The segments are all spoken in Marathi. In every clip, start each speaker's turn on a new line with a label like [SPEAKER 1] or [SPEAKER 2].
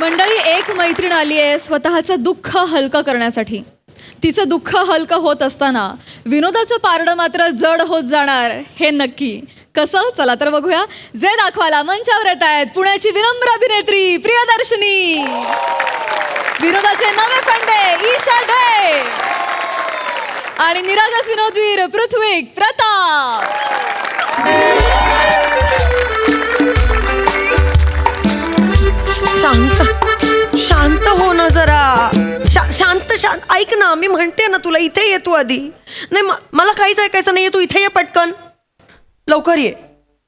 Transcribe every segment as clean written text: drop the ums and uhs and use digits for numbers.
[SPEAKER 1] मंडळी, एक मैत्रीण आली आहे स्वतःचं दुःख हलकं करण्यासाठी. तिचं दुःख हलकं होत असताना विनोदाचं पारडं मात्र जड होत जाणार हे नक्की. कसं? चला तर बघूया. जे दाखवायला मंचावर येत आहेत पुण्याची विनम्र अभिनेत्री प्रियदर्शनी, विनोदाचे नवे फंडे ईशा ढे आणि निरागस विनोदवीर पृथ्वीक प्रताप.
[SPEAKER 2] शांत शांत हो ना जरा. शांत शांत ऐक ना, मी म्हणते ना तुला, इथे ये तू आधी. नाही मला काहीच ऐकायचं नाहीये, तू इथे ये पटकन, लवकर ये.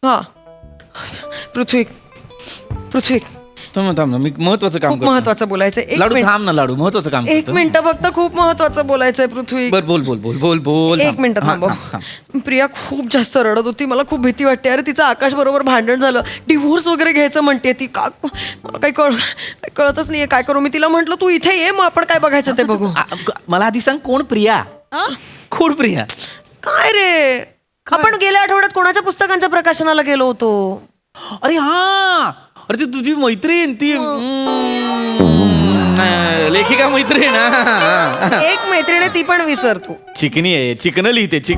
[SPEAKER 2] हा पृथ्वी
[SPEAKER 3] थांब ना, मी महत्वाचं काम
[SPEAKER 2] खूप
[SPEAKER 3] करतो.
[SPEAKER 2] महत्वाचं बोलायचंय. एक
[SPEAKER 3] लाडू
[SPEAKER 2] मिनिट,
[SPEAKER 3] थांब ना, लाडू महत्वाचं काम
[SPEAKER 2] एक
[SPEAKER 3] करतो.
[SPEAKER 2] मिनिट फक्त, खूप महत्वाचं बोलायचंय पृथ्वी.
[SPEAKER 3] बर बोल.
[SPEAKER 2] एक मिनिट थांब. प्रिया खूप जास्त रडत होती, मला खूप भीती वाटते. अरे तिचं आकाश बरोबर भांडण झालं, डिव्होर्स वगैरे घ्यायचं म्हणते ती. का मला काही कळतच नाहीये काय करू. मी तिला म्हटलं तू इथे ये, मग आपण काय बघायचं ते बघू.
[SPEAKER 3] मला आधी सांग, कोण प्रिया? कोण प्रिया?
[SPEAKER 2] काय रे, आपण गेल्या आठवड्यात कोणाच्या पुस्तकांच्या प्रकाशनाला गेलो होतो?
[SPEAKER 3] अरे हा, अरे ती तुझी मैत्रीण, ती लेखिका मैत्रीण.
[SPEAKER 2] एक मैत्रीण आहे, ती पण विसर तू.
[SPEAKER 3] चिकनी आहे, चिकन लिहिते ती,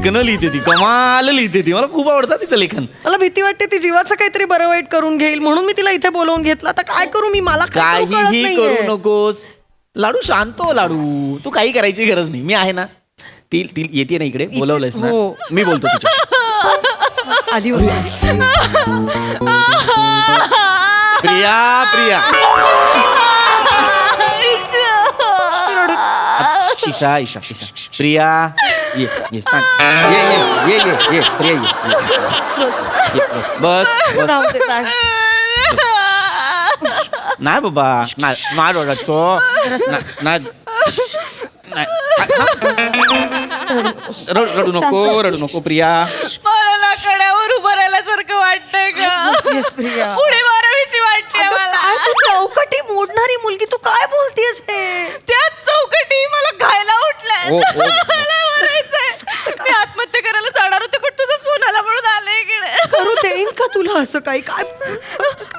[SPEAKER 3] कमाल लिहिते ती. मला खूप आवडतं तिचं लेखन.
[SPEAKER 2] मला भीती वाटते ती जीवाचं काहीतरी बरं वाईट करून घेईल, म्हणून मी तिला इथे बोलवून घेतलं. आता काय करू मी, मला
[SPEAKER 3] काहीही करू नकोस लाडू, शांत हो लाडू. तू काही करायची गरज नाही, मी आहे ना. ती येते ना इकडे, बोलवलंयस ना, मी बोलतो तुझ्या.
[SPEAKER 2] आली
[SPEAKER 3] प्रिया ईशा प्रिया, ये प्रिया, बस नाही बाबा, नाही रडू नको प्रिया.
[SPEAKER 4] मला कड्यावर उभं राहिल्यासारखं वाटतंय का?
[SPEAKER 2] प्रिया,
[SPEAKER 4] पुढे मारावीशी वाटते मला.
[SPEAKER 2] चौकटी मोडणारी मुलगी, तू काय बोलतेस हे?
[SPEAKER 4] त्या चौकटी मला खायला उठलाय. मला मरायचंय. मी आत्महत्या करायला जाणार होते, पण तुझा फोन आला म्हणून आले इकडे.
[SPEAKER 2] करू देईन का तुला असं काही? काय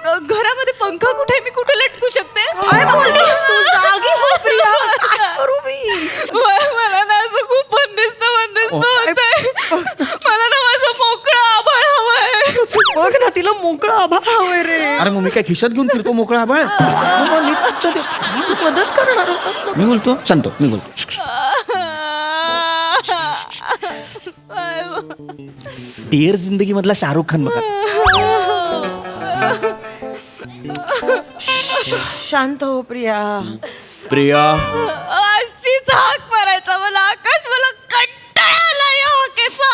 [SPEAKER 4] घरामध्ये पंखा कुठे, मी कुठे लटकू शकते?
[SPEAKER 2] काय बोलतेस तू? जागी हो प्रिया, काय करू मी?
[SPEAKER 4] मला ना असं खूप बंदिस्त होतंय. मला ना माझं मोकळं आभाळ हवंय.
[SPEAKER 2] बघ ना, तिला मोकळं आभाळ हवंय रे.
[SPEAKER 3] अरे मग मी काय खिशात घेऊन फिरतो मोकळा आभाळ?
[SPEAKER 2] तू मदत करणार होतास ना.
[SPEAKER 3] मी बोलतो शांत, मी बोलतो. डिअर जिंदगी मधला शाहरुख खान बघा.
[SPEAKER 2] शांत हो प्रिया.
[SPEAKER 4] अशीच हाक मारायचा मला. आकाश, मला कंटाळा आलाय हो केसा.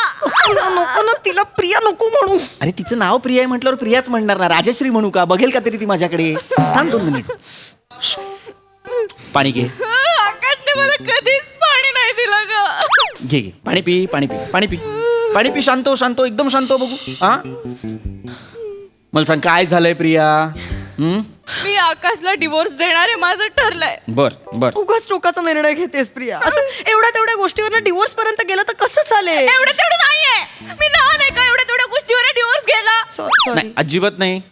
[SPEAKER 2] नको ना, तिला प्रिया नको म्हणू.
[SPEAKER 3] अरे तिचं नाव प्रिया आहे म्हटल्यावर प्रियाच म्हणणार ना. राजश्री म्हणू का? बघेल का तरी ती माझ्याकडे. थांब 2 मिनिट. पाणी घे.
[SPEAKER 4] आकाशने मला कधीच पाणी नाही दिलं ग.
[SPEAKER 3] घे पाणी पी. शांत हो, एकदम शांत हो. बघू. हा, मला सांग काय झालंय प्रिया?
[SPEAKER 4] मी आकाशला डिवोर्स देणार आहे, माझं ठरलंय.
[SPEAKER 3] बर
[SPEAKER 2] उगाच टोकाचा निर्णय घेतेस प्रिया. असं एवढ्या तेवढ्या गोष्टीवर डिवोर्स पर्यंत गेलं तर कसं चालेल?
[SPEAKER 4] एवढं तेवढं नाहीये. मी लहान आहे का एवढ्या तेवढ्या गोष्टीवर डिवोर्स घ्यायला?
[SPEAKER 3] नाही,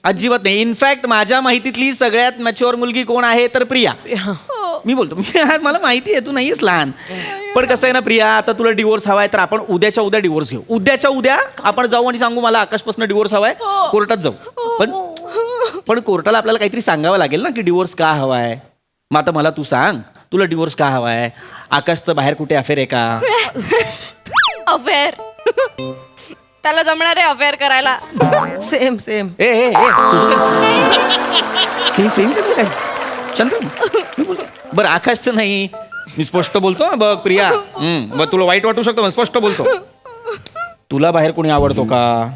[SPEAKER 3] अजिबात नाही. इनफॅक्ट माझ्या माहितीतली सगळ्यात मॅच्युअर मुलगी कोण आहे तर प्रिया. मी बोलतो, मला माहिती आहे तू नाहीयेस लहान. पण कसं आहे ना प्रिया, आता तुला डिवोर्स हवाय तर आपण उद्याच्या उद्या डिवोर्स घेऊ. उद्याच्या उद्या आपण जाऊ आणि सांगू मला आकाशपासून डिवोर्स हवाय. कोर्टात जाऊ. पण कोर्टाला आपल्याला काहीतरी सांगावं लागेल ना की डिवोर्स का हवाय. मग आता मला तू सांग, तुला डिवोर्स का हवाय? आकाशचं बाहेर कुठे अफेअर आहे का?
[SPEAKER 4] अफेअर त्याला जमणार आहे अफेअर करायला.
[SPEAKER 2] सेम
[SPEAKER 3] सेम काय? शांत. मी बोलतो बरं, आकाशचं नाही, मी स्पष्ट बोलतो. बघ प्रिया, मग तुला वाईट वाटू शकतो, स्पष्ट बोलतो. तुला बाहेर कोणी आवडतो का?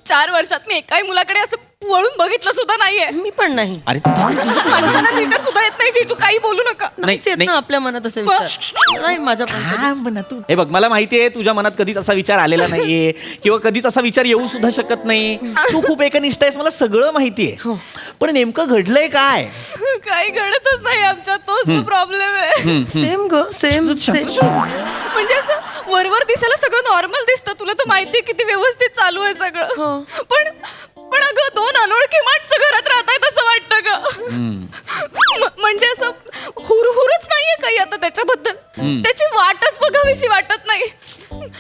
[SPEAKER 4] 4 वर्षात मी एकाही मुलाकडे असं वळून बघितलं सुद्धा नाहीये.
[SPEAKER 2] मी पण नाही.
[SPEAKER 3] अरे तू थांब.
[SPEAKER 4] माणसाला विचार सुद्धा येत नाही. जीजू काही बोलू नका.
[SPEAKER 2] नाहीच येत ना आपल्या मनात असे विचार. नाही माझ्या पण.
[SPEAKER 3] तू हे बघ, मला माहितीये तुझ्या मनात कधीच असा विचार आलेला नाहीये किंवा कधीच असा विचार येऊ सुद्धा शकत नाही. तू खूप एकनिष्ठ आहेस, मला सगळं माहितीये. पण नेमकं घडलंय काय?
[SPEAKER 4] काही घडतच नाही आमच्यात. तोच प्रॉब्लेम आहे.
[SPEAKER 2] सेम.
[SPEAKER 4] म्हणजे असं वरवर दिसायला सगळं नॉर्मल दिसतं. तुला तर माहितीये किती व्यवस्थित चालू आहे सगळं. पण पण अगं 2 अनोळखी माणसं घरात राहतायत असं वाटतं ग. म्हणजे असं हुरहुरच नाहीये काही आता त्याच्याबद्दल. त्याची वाटच बघावीशी वाटत नाही.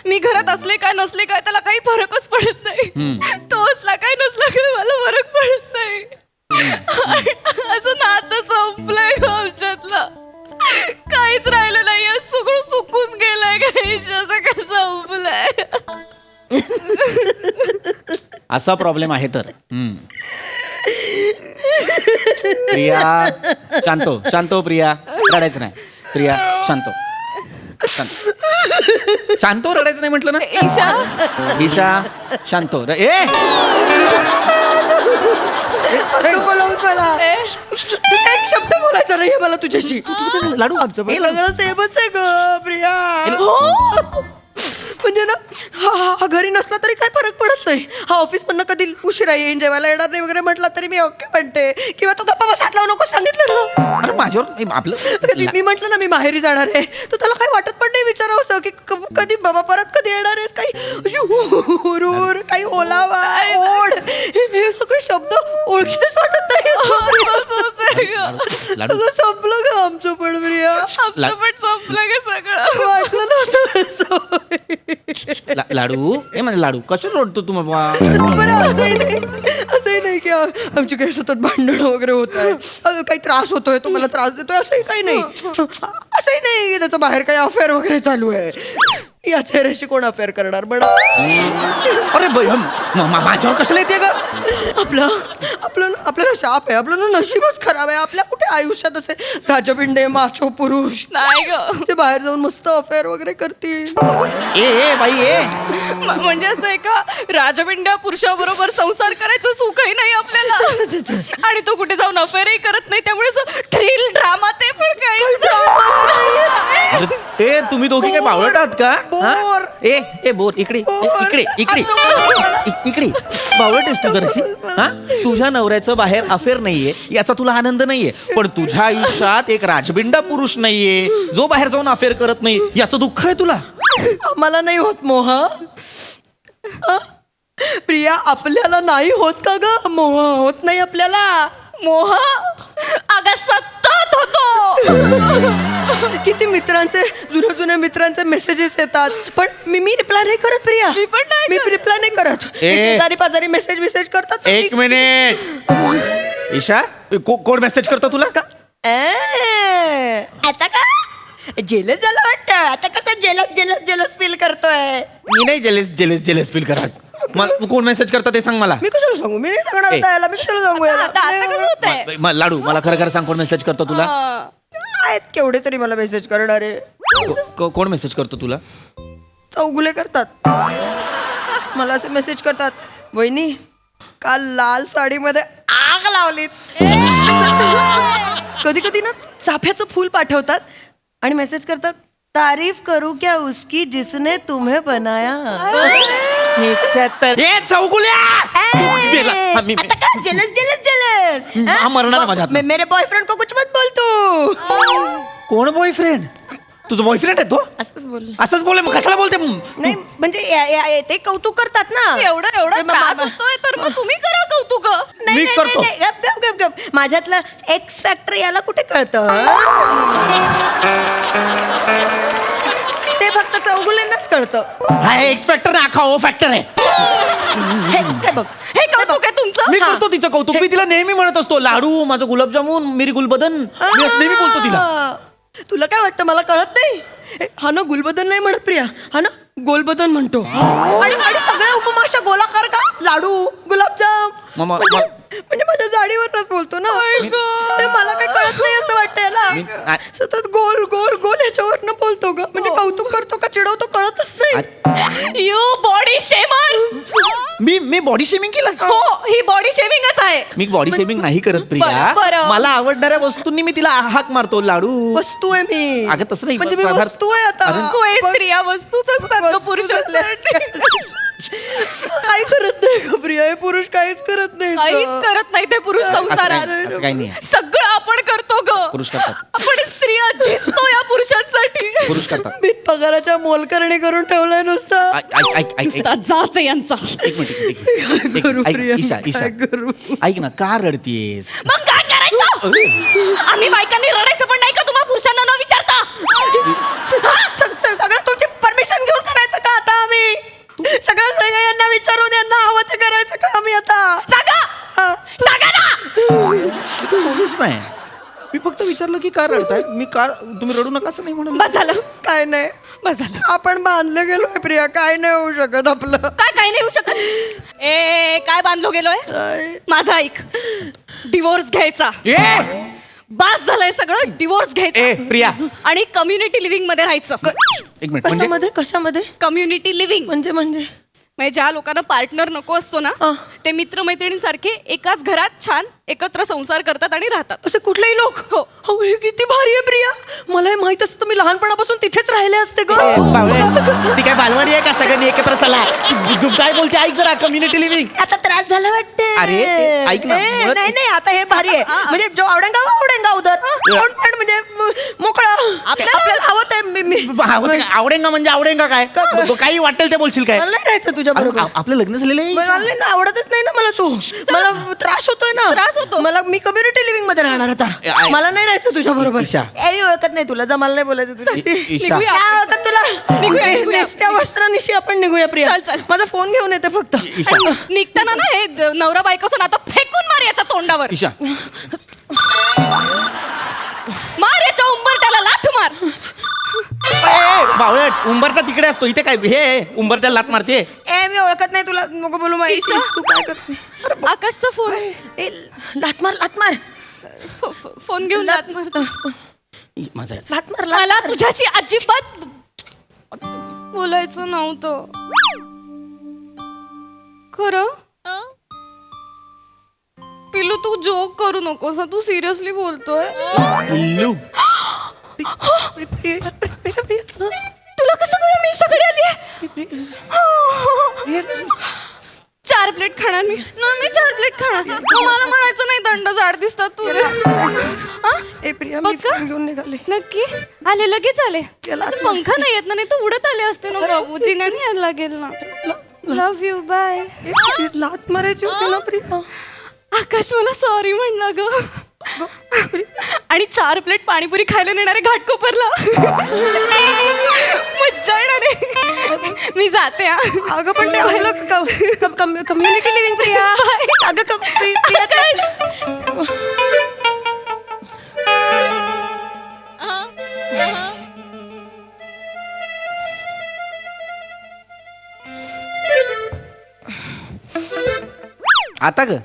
[SPEAKER 4] मी घरात असले काय नसले काय त्याला काही फरकच पडत नाही. तो असला काय नसला काय मला फरक पडत नाही. असं नातं संपलंय ग आमच्यातलं. काहीच राहिलं नाहीये. सगळं सुकून गेलंय. काही असं काय संपलंय.
[SPEAKER 3] असा प्रॉब्लेम आहे तर. प्रिया शांत हो, शांत हो प्रिया, रडायचं नाही. प्रिया शांत हो. शांत हो, रडायचं नाही म्हटलं ना. ईशा शांत हो.
[SPEAKER 2] तू बोलावूच मला. एक शब्द बोलायचा नाही मला तुझ्याशी.
[SPEAKER 3] लाडू
[SPEAKER 2] आमचं पण सगळं सेमच आहे ग प्रिया. म्हणजे ना हा घरी नसला तरी काय फरक पडत नाही. हा ऑफिस मधनं कधी उशिरा येईन, जेवायला येणार नाही वगैरे म्हटला तरी मी ओके म्हणते. किंवा तो गप्पा बसात लावू नको सांगितलं ना.
[SPEAKER 3] अरे माझ्यावर आपलं
[SPEAKER 2] कधी मी म्हटलं ना मी माहेरी जाणार आहे, तर त्याला काही वाटत पण नाही विचारावं की कधी बाबा परत कधी येणार आहेस. काही अशी हुरहुर, काही ओलावा, ओढ, हे सगळे शब्द ओळखीतच वाटत नाही. सगळं संपलं ग आमचं पण प्रिया.
[SPEAKER 4] आमचं पण संपलं ग सगळं.
[SPEAKER 2] वाटलं नव्हतं.
[SPEAKER 3] लाडू हे म्हणजे लाडू कशाला रडतो तू बाबा.
[SPEAKER 2] बरं असंही नाही की आमची काही सतत भांडणं वगैरे होत आहे, काही त्रास होतोय, तो मला त्रास देतोय, असंही काही नाही. असंही नाही की त्याचं बाहेर काही अफेअर वगैरे चालू आहे. या चेहऱ्याशी कोण अफेअर करणार बडा.
[SPEAKER 3] अरे माझ्यावर कशाला येते का.
[SPEAKER 2] आपल्याला शाप आहे. आपलं ना नशीबच खराब आहे. आपल्या कुठे आयुष्यात असे राजबिंडे माचो पुरुष
[SPEAKER 4] नाही ग.
[SPEAKER 2] ते बाहेर जाऊन मस्त अफेअर वगैरे करतील.
[SPEAKER 3] ए बाई ए.
[SPEAKER 4] म्हणजे असं आहे का, राजबिंड्या पुरुषाबरोबर संसार करायचं सुखही नाही आपल्याला. आणि तो कुठे जाऊन अफेअरही करत नाही. त्यामुळे थ्रिल ड्रामा ते पण काही
[SPEAKER 3] अरे ते तुम्ही दोघी काय बावळट आहात का.
[SPEAKER 2] बोर.
[SPEAKER 3] ए बोर इकडे इकडे इकडे इकडे बावळट आहेस तू जराशी. हा तुझ्या नवऱ्याचं बाहेर अफेअर नाहीये याचा तुला आनंद नाहीये, पण तुझ्या आयुष्यात एक राजबिंडा पुरुष नाहीये जो बाहेर जाऊन अफेअर करत नाही याचं दुःख आहे तुला.
[SPEAKER 2] आम्हाला नाही होत मोह. प्रिया आपल्याला नाही होत का ग मोह. होत नाही आपल्याला
[SPEAKER 4] मोह. अगं सतत होतो.
[SPEAKER 2] किती मित्रांचे जुन्या मित्रांचे मेसेजेस येतात, पण मी रिप्लाय नाही करत प्रिया.
[SPEAKER 4] मी पण नाही
[SPEAKER 2] मी रिप्लाय नाही करत. शेजारी पाजारी मेसेज करतात.
[SPEAKER 3] एक मिनिट ईशा कोण मेसेज करतो तुला का.
[SPEAKER 2] आता का जेलस झालं वाटतं. आता कसं जेलस फील करतोय.
[SPEAKER 3] मी नाही जेलेस फील करत. मग कोण मेसेज करतो ते सांग मला.
[SPEAKER 2] मी कशाला सांगू. मी नाही सांगणार आता याला. मी कशाला सांगू याला.
[SPEAKER 4] आता असं कसं होतंय.
[SPEAKER 3] लाडू मला खरं सांग कोण मेसेज करतो तुला.
[SPEAKER 2] आहेत केवढे तरी मला मेसेज करणारे.
[SPEAKER 3] कोण मेसेज करतो तुला.
[SPEAKER 2] चौगुले करतात मला. असे मेसेज करतात, वहिनी काल लाल साडीमध्ये आग लावलीत. कधी कधी ना चाफ्याचं फूल पाठवतात आणि मेसेज करतात, तारीफ करू क्या उसकी जिसने तुम्हें बनाया. मेरे बॉयफ्रेंड को कुछ मत बोल तू.
[SPEAKER 3] कोण बॉयफ्रेंड. तुझं बॉयफ्रेंड आहे तो. असंच बोले मग कशाला बोलते.
[SPEAKER 2] नाही म्हणजे ते कौतुक करतात ना.
[SPEAKER 4] एवढा त्रास होतोय तर मग तुम्ही करा कौतुक.
[SPEAKER 2] नाही,
[SPEAKER 3] मी
[SPEAKER 2] नाही,
[SPEAKER 3] करतो.
[SPEAKER 2] नाही, नाही. गप. माझ्यातलं एक्स फॅक्टर याला कुठे कळतं. ते फक्त चौगुल्यांनाच कळतं.
[SPEAKER 3] हा एक्सपेक्टर ना अख्खा ओ फॅक्टर आहे.
[SPEAKER 2] हे बघ.
[SPEAKER 4] हे कौतुक आहे तुमचं.
[SPEAKER 3] मी करतो तिचं कौतुक. मी तिला नेहमी म्हणत असतो, लाडू माझं गुलाबजामुन मेरी गुलबदन. मी असं नेहमी बोलतो तिला.
[SPEAKER 2] तुला काय वाटतं मला कळत नाही. हा ना गुलबदन नाही म्हणत प्रिया, हा ना गोलबदन म्हणतो. आणि सगळ्या उपमाशा गोलाकार का. लाडू गुलाबजाम म्हणजे माझ्या जाडीवरच बोलतो ना. ते मला काही कळत नाही असं वाटतं याला. सतत गोल गोल गोल ह्याच्यावरनं बोलतो ग. म्हणजे कौतुक करतो का चिडवतो कळतच नाही.
[SPEAKER 4] You body shamer.
[SPEAKER 3] Me body shaming केलं.
[SPEAKER 4] हो ही बॉडी शेमिंगच आहे.
[SPEAKER 3] मी बॉडी शेमिंग नाही करत प्रिया.
[SPEAKER 4] बरं.
[SPEAKER 3] मला आवडणाऱ्या वस्तूंनी मी तिला हाक मारतो. लाडू
[SPEAKER 2] वस्तू आहे मी.
[SPEAKER 3] अगं तसं नाही.
[SPEAKER 2] म्हणजे मी
[SPEAKER 3] पदार्थ-
[SPEAKER 2] वस्तू आहे आता.
[SPEAKER 4] स्त्रिया वस्तूच असतात
[SPEAKER 2] वस्तू
[SPEAKER 4] पुरुषांसाठी.
[SPEAKER 2] काही करत नाही का प्रिया. हे पुरुष काहीच करत नाही.
[SPEAKER 4] काहीच करत नाही ते पुरुष संसारात.
[SPEAKER 3] असं काही नाही.
[SPEAKER 4] सगळं आपण करतो ग.
[SPEAKER 3] पुरुष करतात.
[SPEAKER 4] आपण स्त्रिया झिजतो या पुरुषांसाठी.
[SPEAKER 3] पुरुष करतात.
[SPEAKER 2] मी पगाराच्या मोलकरणी करून ठेवलंय नुसतं.
[SPEAKER 3] ऐक
[SPEAKER 4] जाच यांचा.
[SPEAKER 3] एक मिनिट
[SPEAKER 2] करू
[SPEAKER 3] ऐक,
[SPEAKER 2] प्रिया,
[SPEAKER 3] ईशा
[SPEAKER 2] काय करू?
[SPEAKER 3] ऐक ना, का रडतीयेस?
[SPEAKER 4] मग काय करायचं? आम्ही बायकांनी रडायचं पण नाही का तुम्हाला पुरुषांना न विचारता?
[SPEAKER 2] सगळं तुमची परमिशन घेऊन करायचं का आता आम्ही? सगळं यांना विचारून यांना हवं ते करायचं का आम्ही आता?
[SPEAKER 4] सांगा सांगा ना.
[SPEAKER 3] बोलूच नाही. मी फक्त विचारलं की का रडताय. तुम्ही रडू नका असं नाही म्हणून.
[SPEAKER 4] बस झालं.
[SPEAKER 2] काय नाही,
[SPEAKER 4] बस झालं.
[SPEAKER 2] आपण बांधले गेलोय प्रिया, काय नाही होऊ शकत आपलं.
[SPEAKER 4] काय नाही होऊ शकत. काय बांधलो गेलोय? माझा ऐक. डिवोर्स घ्यायचा. बास झालंय सगळं. डिवोर्स घ्यायचा
[SPEAKER 3] प्रिया,
[SPEAKER 4] आणि कम्युनिटी लिव्हिंग मध्ये राहायचं.
[SPEAKER 3] एक मिनिट म्हणजे
[SPEAKER 2] कशामध्ये
[SPEAKER 4] कम्युनिटी लिव्हिंग
[SPEAKER 2] म्हणजे
[SPEAKER 4] म्हणजे ज्या लोकांना पार्टनर नको असतो ना, ते मित्रमैत्रिणींसारखे एकाच घरात छान एकत्र संसार करतात आणि राहतात.
[SPEAKER 2] असे कुठलेही लोक?
[SPEAKER 4] हो.
[SPEAKER 2] अहो, हे किती भारी आहे प्रिया. मला हे माहित असतं मी लहानपणापासून तिथेच राहिले असते ग.
[SPEAKER 3] ती काय बालवाडी आहे का? सगळ्यांनी एकत्र चला. तू काय बोलते? ऐक जरा. Community living.
[SPEAKER 2] आता त्रास झाला वाटते.
[SPEAKER 3] अरे, ऐक ना, मुळात-
[SPEAKER 2] नाही आता हे भारी आहे. म्हणजे जो आवडेंगा उदर कोण पण म्हणजे मोकळा. आपल्याला हवं ते
[SPEAKER 3] आवडेंगा म्हणजे आवडेंगा काय? काही वाटेल ते बोलशील काय?
[SPEAKER 2] मला नाही राहायचं तुझ्या बरोबर.
[SPEAKER 3] आपलं लग्न झालेलं आहे.
[SPEAKER 2] मला नाही ना, आवडतच नाही ना मला तू. मला त्रास होतोय ना.
[SPEAKER 4] त्रास होतो.
[SPEAKER 2] मला मी कम्युनिटी लिव्हिंग मध्ये राहणार आता. मला नाही राहायचं तुझ्या बरोबर.
[SPEAKER 3] ईशा.
[SPEAKER 2] मी ओळखत नाही तुला. जर मला नाही बोलायचं तुझ्याशी.
[SPEAKER 3] ईशा.
[SPEAKER 4] निघूया.
[SPEAKER 2] काय ओळखत तुला?
[SPEAKER 4] निघूया.
[SPEAKER 2] त्या वस्त्रानिशी आपण निघूया प्रिया.
[SPEAKER 4] चल.
[SPEAKER 2] माझा फोन घेऊन येते फक्त.
[SPEAKER 3] ईशा.
[SPEAKER 4] निघताना ना हे नवरा बायकोचं नातं फेकून मार याच्या तोंडावर.
[SPEAKER 3] ईशा.
[SPEAKER 4] मार याच्या उंबरट्याला लाथ मार.
[SPEAKER 3] बावळट, उंबरटा तिकडे असतो. इथे काय हे उंबरट्याला लात मारते?
[SPEAKER 2] मी ओळखत नाही तुला. नको बोलू माहिती.
[SPEAKER 4] ईशा.
[SPEAKER 2] तू काय करते?
[SPEAKER 4] आकाशचा फोन.
[SPEAKER 2] लात मार.
[SPEAKER 4] फोन घेऊन लाथ मार.
[SPEAKER 3] माझा
[SPEAKER 2] लात मार.
[SPEAKER 4] मला तुझ्याशी अजिबात बोलायचं नव्हतं. खरं पिलू, तू जोक करू नकोस. तू सिरियसली बोलतोय.
[SPEAKER 3] पिल्लू.
[SPEAKER 4] तुला कसं कळलं मी ईशाकडे आली? 4 प्लेट खाणार मी. मी 4 प्लेट खाणार. मला म्हणायचं नाही दंड जाड दिसतात तुझे.
[SPEAKER 2] प्रिया
[SPEAKER 4] बघ
[SPEAKER 2] मी
[SPEAKER 4] का?
[SPEAKER 2] फोन घेऊन निघाले.
[SPEAKER 4] नक्की आले? लगेच आले? आता पंखा नाही येत ना, नाही तर उडत आले असते ना बाबू. जिन्याने यायला लागेल ना. Love you. बाय.
[SPEAKER 2] लात मारायची होती ना प्रिया.
[SPEAKER 4] आकाश मला सॉरी म्हणला ग. आणि 4 प्लेट पाणीपुरी खायला नेणारे घाटकोपरला. मज्जा येणार आहे. मी जाते.
[SPEAKER 2] अगं पण ते आपलं कम्युनिटी लिव्हिंग प्रिया. अगं प्रिया
[SPEAKER 3] आता ग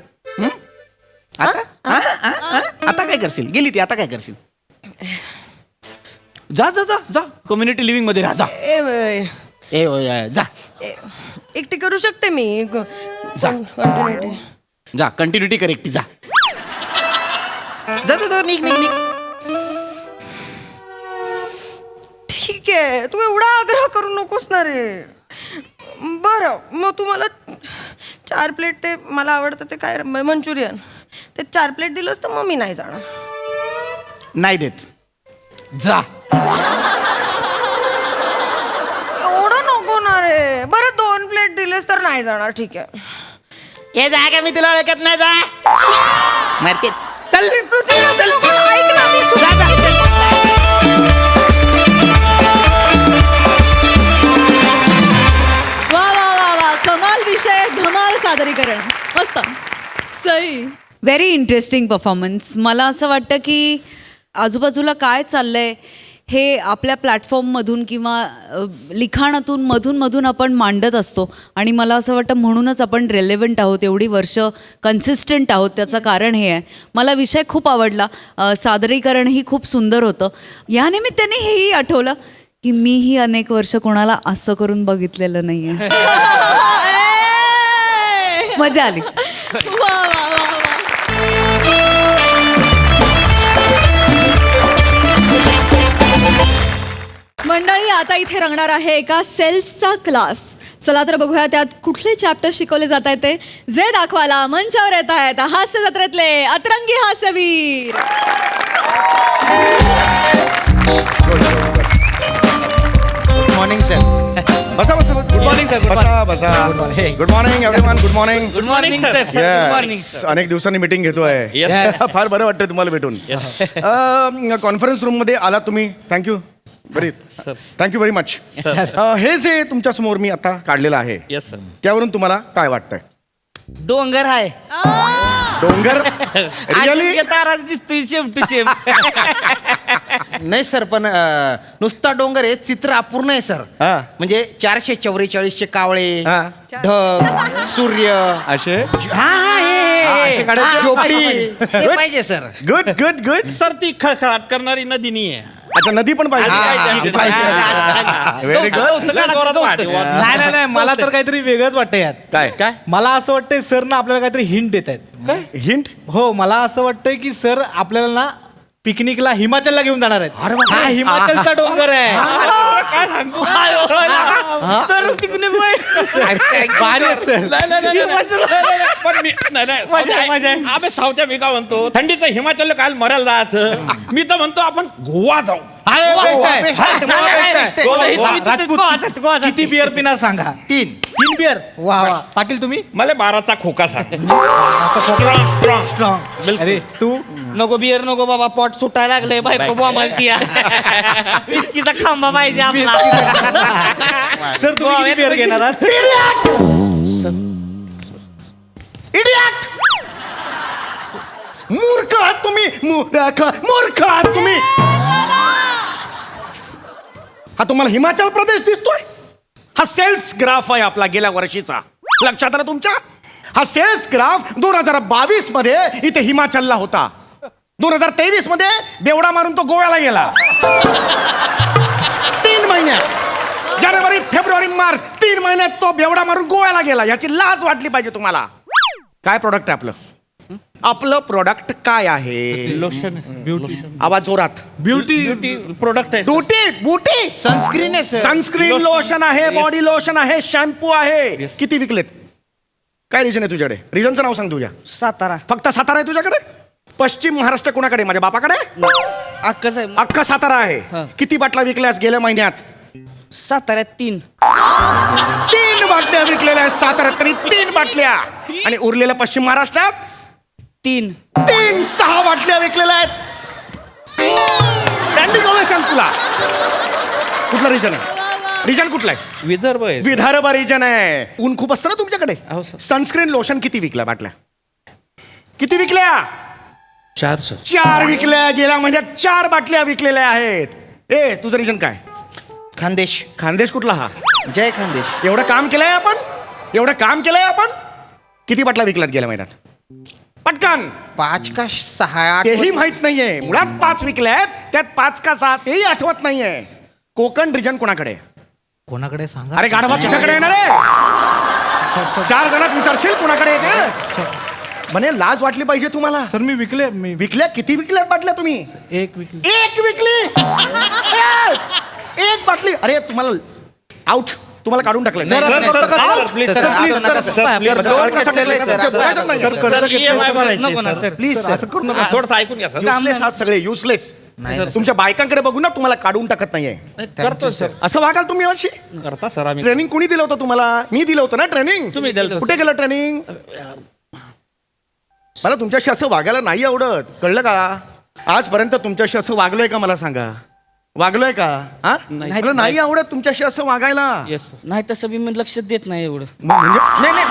[SPEAKER 3] आता काय करशील? गेली ती, आता काय करशील? जा जा जा जा कम्युनिटी लिव्हिंग मध्ये राहा. जा जा
[SPEAKER 2] एकटी करू शकते मी.
[SPEAKER 3] जा. जा कंटिन्युटी कर एकटी. जा जा जा निघ.
[SPEAKER 2] ठीक आहे, तू एवढा आग्रह करू नकोस ना रे. बरं मग तू मला 4 प्लेट ते मला आवडतं ते काय मंचुरियन ते 4 प्लेट दिलंस तर मग मी नाही जाणार.
[SPEAKER 3] नाही देत. जा.
[SPEAKER 2] एवढं नको ना रे. बरं 2 प्लेट दिलेस तर नाही जाणार. ठीक आहे.
[SPEAKER 3] हे जा का मी तुला ओळखत नाही. जा मारते. चल
[SPEAKER 2] ऐक ना मी
[SPEAKER 1] वा वा वा वा, कमाल विषय, धमाल सादरीकरण. मस्त. सई.
[SPEAKER 5] Very interesting performance. मला असं वाटतं की आजूबाजूला काय चाललंय हे आपल्या प्लॅटफॉर्ममधून किंवा लिखाणातून मधून आपण मांडत असतो आणि मला असं वाटतं म्हणूनच आपण रेलेव्हंट आहोत, एवढी वर्ष कन्सिस्टंट आहोत. त्याचं कारण हे आहे. मला विषय खूप आवडला. सादरीकरणही खूप सुंदर होतं. या निमित्ताने हेही आठवलं की मीही अनेक वर्ष कोणाला असं करून बघितलेलं नाही आहे. मजा आली.
[SPEAKER 1] वा वा वा वा. मंडळी, आता इथे रंगणार आहे एका सेल्सचा क्लास. चला तर बघूया त्यात कुठले चॅप्टर शिकवले जात आहेत ते. जे दाखवायला मंचावर येत आहेत हास्य जत्रेतले अतरंगी हास्यवीर.
[SPEAKER 6] बसा बसा good morning everyone good morning
[SPEAKER 3] good morning sir good morning
[SPEAKER 6] Yes, अनेक दिवसांनी मीटिंग घेतोय फार बरं वाटतं तुम्हाला भेटून कॉन्फरन्स रूम मध्ये आलात तुम्ही थँक्यू थँक्यू व्हेरी मच हे जे तुमच्या समोर मी आता काढलेलं आहे
[SPEAKER 3] येस सर
[SPEAKER 6] त्यावरून तुम्हाला काय वाटतंय
[SPEAKER 7] डोंगर आहे
[SPEAKER 6] डोंगर रिअली
[SPEAKER 7] ताराच दिसतोय शेम टू शेम नाही सर पण नुसता डोंगर आहे चित्र अपूर्ण आहे सर
[SPEAKER 6] हा.
[SPEAKER 7] म्हणजे 444 कावळे
[SPEAKER 6] हा.
[SPEAKER 7] ढग सूर्य
[SPEAKER 6] असे
[SPEAKER 7] हा
[SPEAKER 6] असे काढायचे?
[SPEAKER 7] झोपडी ते पाहिजे sir
[SPEAKER 6] good good good
[SPEAKER 3] sir ती खळखळाट करणारी नदी नाही आहे
[SPEAKER 6] अच्छा नदी पण पाहिजे व्हेरी गुड
[SPEAKER 8] नाही नाही मला तर काहीतरी वेगळंच वाटतं यात
[SPEAKER 6] काय
[SPEAKER 8] मला असं वाटतंय सर ना आपल्याला काहीतरी हिंट देत आहेत
[SPEAKER 6] हिंट
[SPEAKER 8] हो मला असं वाटतंय की सर आपल्याला ना पिकनिकला हिमाचलला घेऊन जाणार आहेत हा हिमाचलचा डोंगर आहे
[SPEAKER 7] सर तिकडे
[SPEAKER 8] भारी आहेत, सर.
[SPEAKER 9] आम्ही साऊथ आफ्रिका म्हणतो थंडीचं हिमाचल काल मरायला जायचं मी तर म्हणतो आपण गोवा जाऊ
[SPEAKER 8] राजपूत, किती बिअर पिणार सांगा 3 बिअर वा वा पाटील तुम्ही
[SPEAKER 9] मला 12चा खोका सांग स्ट्रॉंग स्ट्रॉंग
[SPEAKER 8] स्ट्रॉंग अरे तू
[SPEAKER 7] नको बियर नको बाबा पोट सुटायला लागलंय बायको बॉम्बलती विस्कीचा खांबा पाहिजे आपला
[SPEAKER 8] सर तुम्ही किती बिअर घेणार आहात?
[SPEAKER 6] इडियट मूर्ख आहात तुम्ही मूर्ख आहात तुम्ही हा तुम्हाला हिमाचल प्रदेश दिसतोय हा सेल्स ग्राफ आहे आपला गेल्या वर्षीचा लक्षात आलं तुमच्या हा सेल्स ग्राफ 2022 मध्ये इथे हिमाचलला होता 2023 मध्ये बेवडा मारून तो गोव्याला गेला 3 महिन्यात जानेवारी फेब्रुवारी मार्च 3 महिन्यात तो बेवडा मारून गोव्याला गेला याची लाज वाटली पाहिजे तुम्हाला काय प्रोडक्ट आहे आपलं प्रोडक्ट काय आहे आवाज जोरात
[SPEAKER 9] ब्युटी प्रोडक्ट आहे
[SPEAKER 6] बूटी
[SPEAKER 7] सनस्क्रीन आहे सर
[SPEAKER 6] सनस्क्रीन लोशन आहे बॉडी लोशन आहे शॅम्पू आहे किती विकलेत काय रिजन आहे तुझ्याकडे रिजनचं नाव सांग तुझ्या
[SPEAKER 7] सातारा
[SPEAKER 6] फक्त सातारा आहे तुझ्याकडे पश्चिम महाराष्ट्र कोणाकडे माझ्या बापाकडे
[SPEAKER 7] अक्काच आहे
[SPEAKER 6] अख्खा सातारा आहे किती बाटला विकल्यास गेल्या महिन्यात
[SPEAKER 7] साताऱ्यात 3
[SPEAKER 6] 3 बाटल्या विकलेल्या आहेत साताऱ्यात तरी 3 बाटल्या आणि उरलेल्या पश्चिम महाराष्ट्रात
[SPEAKER 7] 3
[SPEAKER 6] 6 बाटल्या विकलेल्या आहेत Standing ovation तुला कुठला रिजन आहे रिजन कुठला आहे
[SPEAKER 9] विदर्भ आहे
[SPEAKER 6] विदर्भ रिजन आहे ऊन खूप असतं ना तुमच्याकडे सनस्क्रीन लोशन किती विकल्या बाटल्या किती विकल्या 4 विकल्या गेल्या महिन्यात 4 बाटल्या विकलेल्या आहेत ए तुझं रिजन काय
[SPEAKER 7] खानदेश
[SPEAKER 6] खानदेश कुठला हा
[SPEAKER 7] जय खानदेश
[SPEAKER 6] एवढं काम केलंय आपण किती बाटल्या विकल्यात गेल्या महिन्यात पटकन
[SPEAKER 7] 5 का 6
[SPEAKER 6] तेही माहित नाहीये मुळात 5 विकल्या आहेत त्यात 5 का 6 तेही आठवत नाहीये कोकण रिजन कोणाकडे
[SPEAKER 8] कोणाकडे सांगा
[SPEAKER 6] अरे गाढवा तुझ्याकडे येणार आहे 4 जणात विचारशील कोणाकडे येते म्हणे लाज वाटली पाहिजे तुम्हाला
[SPEAKER 8] सर मी
[SPEAKER 6] विकल्या किती विकल्यात बाटल्या तुम्ही
[SPEAKER 8] एक विकली
[SPEAKER 6] एक विकली एक बाटली अरे तुम्हाला आउट तुम्हाला काढून टाकलं
[SPEAKER 9] थोडस ऐकून घ्या सर
[SPEAKER 6] युसलेस आहात सगळे युसलेस तुमच्या बायकांकडे बघून ना तुम्हाला काढून टाकत नाहीये
[SPEAKER 9] करतो सर
[SPEAKER 6] असं वागाल तुम्ही वर्षी
[SPEAKER 9] करता सर आम्ही
[SPEAKER 6] ट्रेनिंग कोणी दिलं होतं तुम्हाला मी दिलं होतं ना ट्रेनिंग
[SPEAKER 9] तुम्ही दिलं होतं.
[SPEAKER 6] कुठे गेलं ट्रेनिंग मला तुमच्याशी असं वागायला नाही आवडत कळलं का आजपर्यंत तुमच्याशी असं वागलोय का मला सांगा वागलोय का हा मला नाही आवडत तुमच्याशी असं वागायला
[SPEAKER 7] नाही तसं मी लक्ष देत नाही एवढं
[SPEAKER 6] म्हणजे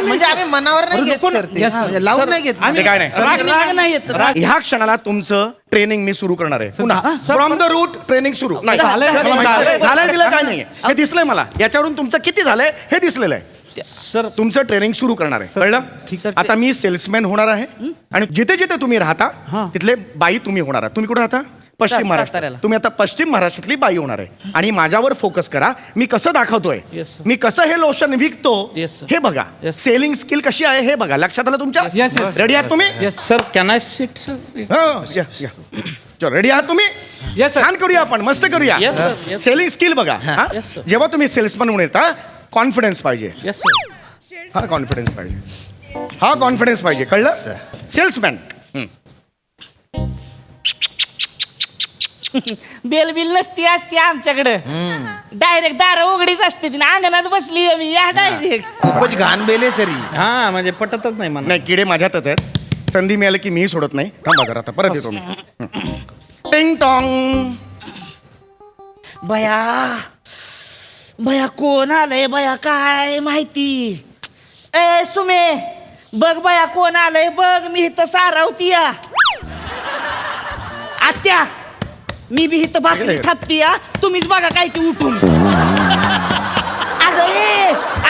[SPEAKER 7] म्हणजे आम्ही मनावर नाही घेत सर ते. म्हणजे लावून नाही घेत
[SPEAKER 6] ते काय नाही
[SPEAKER 7] राग नाही येत
[SPEAKER 6] ह्या क्षणाला तुमचं ट्रेनिंग मी सुरू करणार आहे पुन्हा फ्रॉम द रूट ट्रेनिंग सुरू नाही झालंय दिलं काय नाही हे दिसलंय मला याच्यावरून तुमचं किती झालंय हे दिसलेलं आहे
[SPEAKER 9] सर
[SPEAKER 6] तुमचं ट्रेनिंग सुरू करणार आहे कळलं आता मी सेल्समॅन होणार आहे आणि जिथे जिथे तुम्ही राहता तिथले बाई तुम्ही होणार आहात तुम्ही कुठे राहता पश्चिम महाराष्ट्र
[SPEAKER 7] साताऱ्याला.
[SPEAKER 6] तुम्ही आता पश्चिम महाराष्ट्रातली बाई होणार आहे आणि माझ्यावर फोकस करा मी कसं दाखवतोय मी कसं हे लोशन विकतो हे बघा सेलिंग स्किल कशी आहे हे बघा लक्षात आलं तुमच्या रेडी आहात तुम्ही
[SPEAKER 9] sir can I sit sir
[SPEAKER 6] ready आहात तुम्ही छान करूया आपण मस्त करूया
[SPEAKER 9] Yes, sir. Yes.
[SPEAKER 6] Selling skill बघा हा? जेव्हा तुम्ही सेल्समन म्हणून येता कॉन्फिडन्स पाहिजे
[SPEAKER 9] येस सर
[SPEAKER 6] हा कॉन्फिडन्स पाहिजे कळलं सेल्समॅन
[SPEAKER 10] बेल बिल नसती असती आमच्याकडं डायरेक्ट दार उघडीच असते ती अंगणात बसली मी या डायरेक्ट
[SPEAKER 7] खूपच घाण बेले सरी.
[SPEAKER 9] हा म्हणजे पटतच नाही मला.
[SPEAKER 6] नाही किडे माझ्यातच आहेत. संधी मिळाली की मी सोडत नाही. थांबा जरा आता परत येतो मी. टिंग टॉंग.
[SPEAKER 10] बया कोण आलंय बया काय माहिती. ए सुमे बघ बया कोण आलंय बघ. मी इथं सारावती या आत्या. मी बी इथं भाकरी थापती या. तुम्हीच बघा काय ती उठून.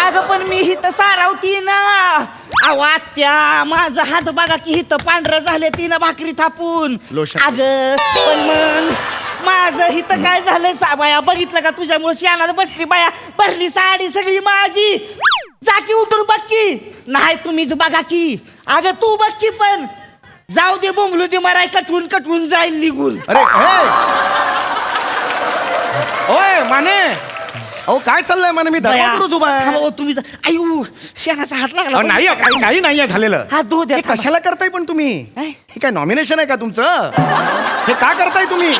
[SPEAKER 10] अगं पण मी इथं सारावती ना. अहो आत्या माझा हात बघा की इथं पांढरं झाले ती ना भाकरी थापून.
[SPEAKER 6] लोशन.
[SPEAKER 10] अगं पण मग माझं इथं काय झालंय बाया बघितलं का तुझ्यामुळे शानाला बसली बाया. भरली साडी सगळी माझी. जा की उठून बघ की. नाही तुम्हीच बघा की. अगं तू बघ की पण. जाऊ दे बोंबलू दे मराय कटवून कटवून जाईल निघून.
[SPEAKER 6] अरे हे ओय माने. अहो काय चाललंय माने. मी दरवाजावरच उभा आहे.
[SPEAKER 10] थांबा, ओ, तुम्ही आयु शेणाचा हात लागला.
[SPEAKER 6] अहो, नाही काही नाहीये झालेलं.
[SPEAKER 10] हात धुऊ द्या,
[SPEAKER 6] हे
[SPEAKER 10] थांबा.
[SPEAKER 6] कशाला करताय पण तुम्ही.
[SPEAKER 10] काय?
[SPEAKER 6] हे काय नॉमिनेशन आहे का तुमचं. हे का करताय तुम्ही.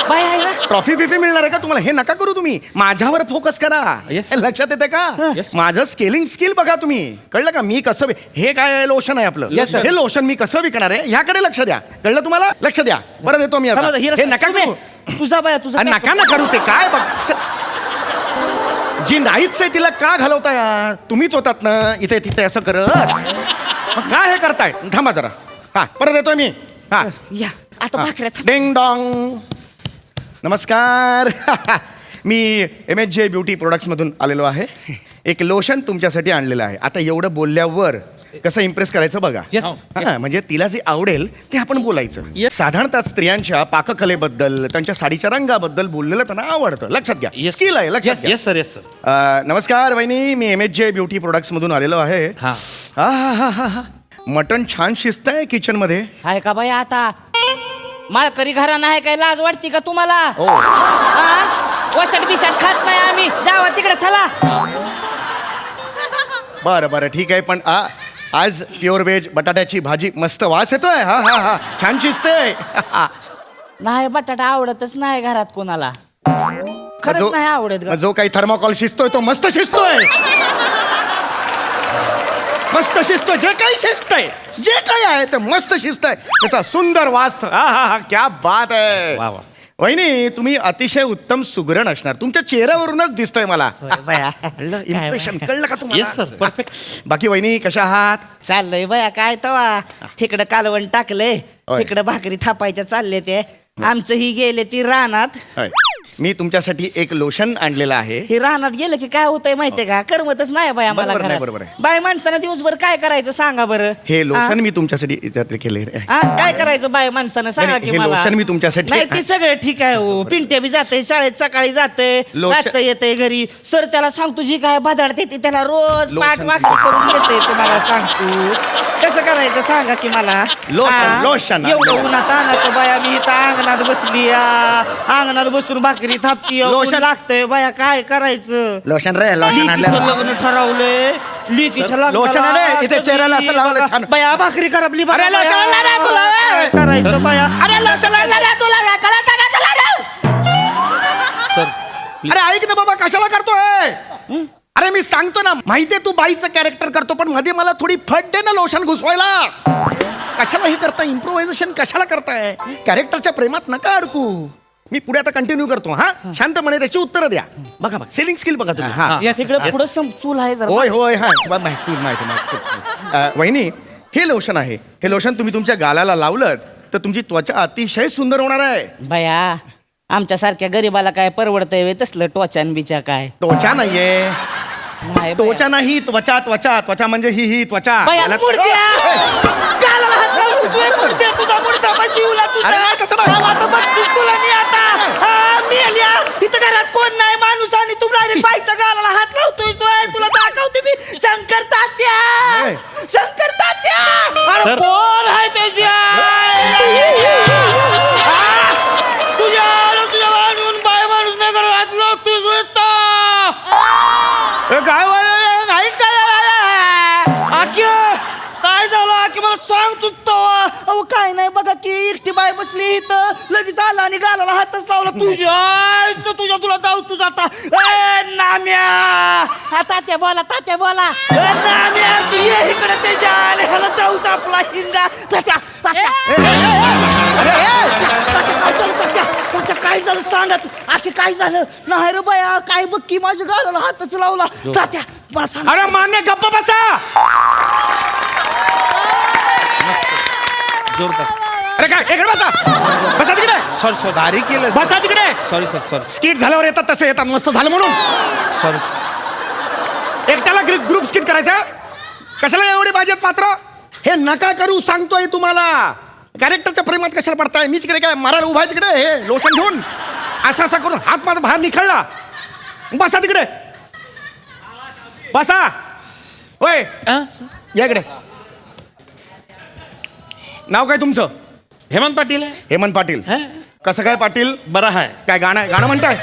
[SPEAKER 10] बाय आहे ना.
[SPEAKER 6] ट्रॉफी बिफी मिळणार आहे का तुम्हाला. हे नका करू तुम्ही. माझ्यावर फोकस करा.
[SPEAKER 9] Yes.
[SPEAKER 6] हे लक्षात येते का. माझं स्केलिंग स्किल बघा तुम्ही. कळलं का. मी कसं हे काय लोशन आहे आपलं.
[SPEAKER 9] Yes, sir.
[SPEAKER 6] हे लोशन मी कसं विकणार आहे ह्याकडे लक्ष द्या. कळलं तुम्हाला. लक्ष द्या. परत येतो मी आता.
[SPEAKER 10] थांबा, हिरा,
[SPEAKER 6] हे नका
[SPEAKER 10] सुमे,
[SPEAKER 6] करू.
[SPEAKER 10] तुझा बाया तुझा
[SPEAKER 6] अरे नका ना करू ते काय बघ. जी नाहीच आहे तिला का घालवता यार. तुम्हीच होतात ना इथे तिथे असं करत. मग काय हे करताय. थांबा जरा. हा परत येतोय मी. हा
[SPEAKER 10] या आता भाकऱ्या थाप.
[SPEAKER 6] Ding dong. नमस्कार. मी MHJ ब्युटी प्रोडक्ट्समधून आलेलो आहे. एक लोशन तुमच्यासाठी आणलेलं आहे. आता एवढं बोलल्यावर कसं इम्प्रेस करायचं बघा. हा, म्हणजे तिला जे आवडेल ते आपण बोलायचं. साधारणतः स्त्रियांच्या पाककलेबद्दल त्यांच्या साडीच्या रंगाबद्दल बोललेलं त्यांना आवडतं. लक्षात घ्या. स्किल आहे. लक्षात घ्या.
[SPEAKER 9] Yes sir yes sir.
[SPEAKER 6] नमस्कार वहिनी. मी MHJ ब्युटी प्रोडक्ट्समधून आलेलो आहे.
[SPEAKER 9] हा.
[SPEAKER 6] हा. मटण छान शिजत आहे किचन मध्ये.
[SPEAKER 10] आहे का बाई आता माळकरी घराणं आहे काय लाज वाटते का तुम्हाला.
[SPEAKER 6] हो.
[SPEAKER 10] वसट बिसट खात नाही आम्ही. जावा तिकडे चला.
[SPEAKER 6] बरं ठीक आहे पण आज प्युअर व्हेज बटाट्याची भाजी मस्त वास येतोय. हा छान शिजते.
[SPEAKER 10] नाही बटाटा आवडतच नाही घरात कोणाला. खरंच नाही आवडत ग.
[SPEAKER 6] जो काही थर्माकॉल शिजतोय तो मस्त शिजतोय. मस्त शिजतोय. जे काही शिजतंय जे काही आहे ते मस्त शिजतंय. त्याचा सुंदर वास. हा क्या बात आहे.
[SPEAKER 9] वा वा.
[SPEAKER 6] वहिनी तुम्ही अतिशय उत्तम सुगरण असणार. तुमच्या चेहऱ्यावरूनच दिसतंय मला. इम्प्रेशन कळलं का तुम्हाला.
[SPEAKER 9] Yes sir perfect.
[SPEAKER 6] बाकी वहिनी कशा आहात.
[SPEAKER 10] चाललंय बया काय तवा. तिकडं कालवण टाकलंय.
[SPEAKER 6] होय.
[SPEAKER 10] तिकडं भाकरी थापायच्या चालले ते. आमचं ही गेले ती रानात.
[SPEAKER 6] होय. मी तुमच्यासाठी एक लोशन आणलेलं आहे.
[SPEAKER 10] हे रानात गेलं की काय होतंय माहितीये का. करमतच नाही बाय आम्हाला
[SPEAKER 6] बरोबर नाही,
[SPEAKER 10] घरात.
[SPEAKER 6] बरोबर आहे.
[SPEAKER 10] बाय माणसानं दिवसभर काय करायचं सांगा बरं.
[SPEAKER 6] हे
[SPEAKER 10] हा?
[SPEAKER 6] लोशन मी तुमच्यासाठी केले.
[SPEAKER 10] काय करायचं बाय माणसानं सांगा
[SPEAKER 6] नाही,
[SPEAKER 10] की
[SPEAKER 6] हे
[SPEAKER 10] मला.
[SPEAKER 6] लोशन मी तुमच्यासाठी-
[SPEAKER 10] नाही ते सगळं ठीक आहे हो. पिंट्या बी जाते शाळेत सकाळी जाते.
[SPEAKER 6] लोशन-
[SPEAKER 10] येते घरी. सर त्याला सांगतो जी काय भादाडते ती त्याला रोज
[SPEAKER 6] लोशन-
[SPEAKER 10] पाठ वाकडी करून येते तुम्हाला सांगतो. कसं करायचं सांगा की मला.
[SPEAKER 6] लोशन-
[SPEAKER 10] हा?
[SPEAKER 6] लोशन
[SPEAKER 10] एवढं
[SPEAKER 6] आणलेलं.
[SPEAKER 10] उन्हात आणायचं बाया मी इथं अंगणात बसली अंगणात बसून भाकरी थापती.
[SPEAKER 6] लोशन-
[SPEAKER 10] लागतंय बाया काय करायचं.
[SPEAKER 6] लोशन रे लोशन
[SPEAKER 10] लिकीचं
[SPEAKER 6] आणलं.
[SPEAKER 10] लग्न ठरवलंय. लिकीच्या
[SPEAKER 6] लोशन
[SPEAKER 10] लग्नाला
[SPEAKER 6] आहे, इथे चेहऱ्याला असं लावलं
[SPEAKER 10] बघा.
[SPEAKER 6] छान.
[SPEAKER 10] बाया भाकरी करपली बघा
[SPEAKER 6] अरे लोशन
[SPEAKER 10] बाया.
[SPEAKER 6] आणलं रे तुला.
[SPEAKER 10] काय करायचं बाया.
[SPEAKER 6] अरे लोशन आणलं रे तुला. कळतं का तुला रे?
[SPEAKER 9] सर
[SPEAKER 6] अरे ऐक ना बाबा कशाला करतोय. अरे मी सांगतो ना माहितीये तू बाईचं कॅरेक्टर करतो पण मध्ये मला थोडी फट दे ना लोशन घुसवायला. कशाला हे करताय. इम्प्रोव्हायझेशन कशाला करताय. कॅरेक्टरच्या प्रेमात नका अडकू. मी पुढे आता कंटिन्यू करतो. हा शांतपणे त्याची उत्तरं द्या. बघा सेलिंग स्किल बघा तुम्ही. हा
[SPEAKER 10] तिकडे पुढे चूल आहे जरा.
[SPEAKER 6] होय हा माहिती. वहिनी हे लोशन आहे. हे लोशन तुम्ही तुमच्या गालाला लावलं तर तुमची त्वचा अतिशय सुंदर होणार आहे.
[SPEAKER 10] बाया आमच्या सारख्या गरीबाला काय परवडतंय वे तसलं टोचान बिचा काय.
[SPEAKER 6] त्वचा नाहीये.
[SPEAKER 10] नाही बाया.
[SPEAKER 6] त्वचा नाही त्वचा म्हणजे ही त्वचा.
[SPEAKER 10] बाया,
[SPEAKER 6] याला-
[SPEAKER 10] मुडद्या! गालाला हात लावून घुसवे, मुडद्या, तुझा मुडदा बशिवला तुझा.
[SPEAKER 6] अरे, नाही, तसं नाही.
[SPEAKER 10] थांब, आता बघतीस तुला मी आता. मेल्या. इथं घरात कोण नाही माणूस आणि तू डायरेक्ट बाईच्या गालाला हात लावतोय. तुला दाखवते मी शंकर तात्या.
[SPEAKER 6] होय.
[SPEAKER 10] शंकर तात्या. अरे
[SPEAKER 9] सर.
[SPEAKER 10] कोण आहे त्याची तुझ्या माणून बाय माणूस नाही करत हात लावतोय स्वतः.
[SPEAKER 6] काय
[SPEAKER 10] आख्या काय झालं आख्या मला सांग तू तवा. अहो काय नाही बघा की एकटी बाई बाय बसली इथं लगेच आला आणि गालाला हातच लावला तुझ्या तुला जाऊ तुझा आता नाम्या तात्या बोला नाम्या तू ये इकडे त्याच्या आले ह्याला जाऊच आपला हिंगा तात्या काय झालं सांगा तू असे काय झालं नाही रे बाया काय बघ की माझ्या गालाला हातच लावला तात्या मला सांग
[SPEAKER 6] अरे मान्य गप्प बसा. अरे काय इकडे बसा तिकडे.
[SPEAKER 7] सॉरी भारी केलं
[SPEAKER 6] बसा तिकडे.
[SPEAKER 7] सॉरी सॉरी
[SPEAKER 6] स्किट झाल्यावर येतात तसे येतात मस्त झालं म्हणून.
[SPEAKER 7] सॉरी
[SPEAKER 6] एकट्याला ग्रुप स्किट करायचा कशाला एवढे पाहिजेत पात्र. हे नका करू सांगतोय तुम्हाला. कॅरेक्टरच्या प्रेमात कशाला पडताय. मी तिकडे काय मारायला उभा आहे तिकडे हे लोशन घेऊन असा करून हात माझा बाहेर निखळला. बसा तिकडे बसा. होय या इकडे. नाव काय तुमचं.
[SPEAKER 9] हेमंत पाटील आहे.
[SPEAKER 6] हेमंत पाटील. कसं काय पाटील.
[SPEAKER 9] बरं आहे.
[SPEAKER 6] काय गाणं म्हणताय.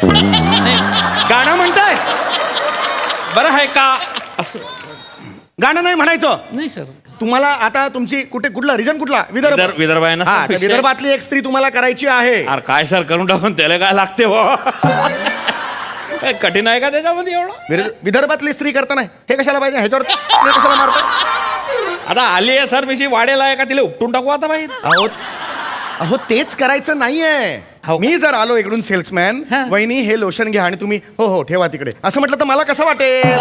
[SPEAKER 6] गाणं म्हणताय.
[SPEAKER 9] बरं आहे का असं
[SPEAKER 6] गाणं नाही म्हणायचं.
[SPEAKER 9] नाही सर.
[SPEAKER 6] तुम्हाला आता तुमची कुठला रिजन कुठला. विदर्भ
[SPEAKER 9] विदर्भ आहे ना
[SPEAKER 6] हा,
[SPEAKER 9] सर,
[SPEAKER 6] त्या
[SPEAKER 9] विषय.
[SPEAKER 6] विदर्भातली एक स्त्री तुम्हाला करायची आहे.
[SPEAKER 9] अरे काय सर करून टाकून त्याला काय लागते काय कठीण आहे का त्याच्यामध्ये एवढं.
[SPEAKER 6] विदर्भातली स्त्री करताना हे कशाला पाहिजे ह्याच्यावर हे कशाला मारतात.
[SPEAKER 9] आता आली आहे सर मिशी वाढेला आहे का तिला उपटून टाकू आता बाई.
[SPEAKER 6] अहो तेच करायचं नाहीये.
[SPEAKER 9] हो.
[SPEAKER 6] मी जर आलो इकडून सेल्समॅन
[SPEAKER 9] हा.
[SPEAKER 6] वहिनी हे लोशन घ्या आणि तुम्ही हो ठेवा तिकडे असं म्हटलं तर मला कसं वाटेल.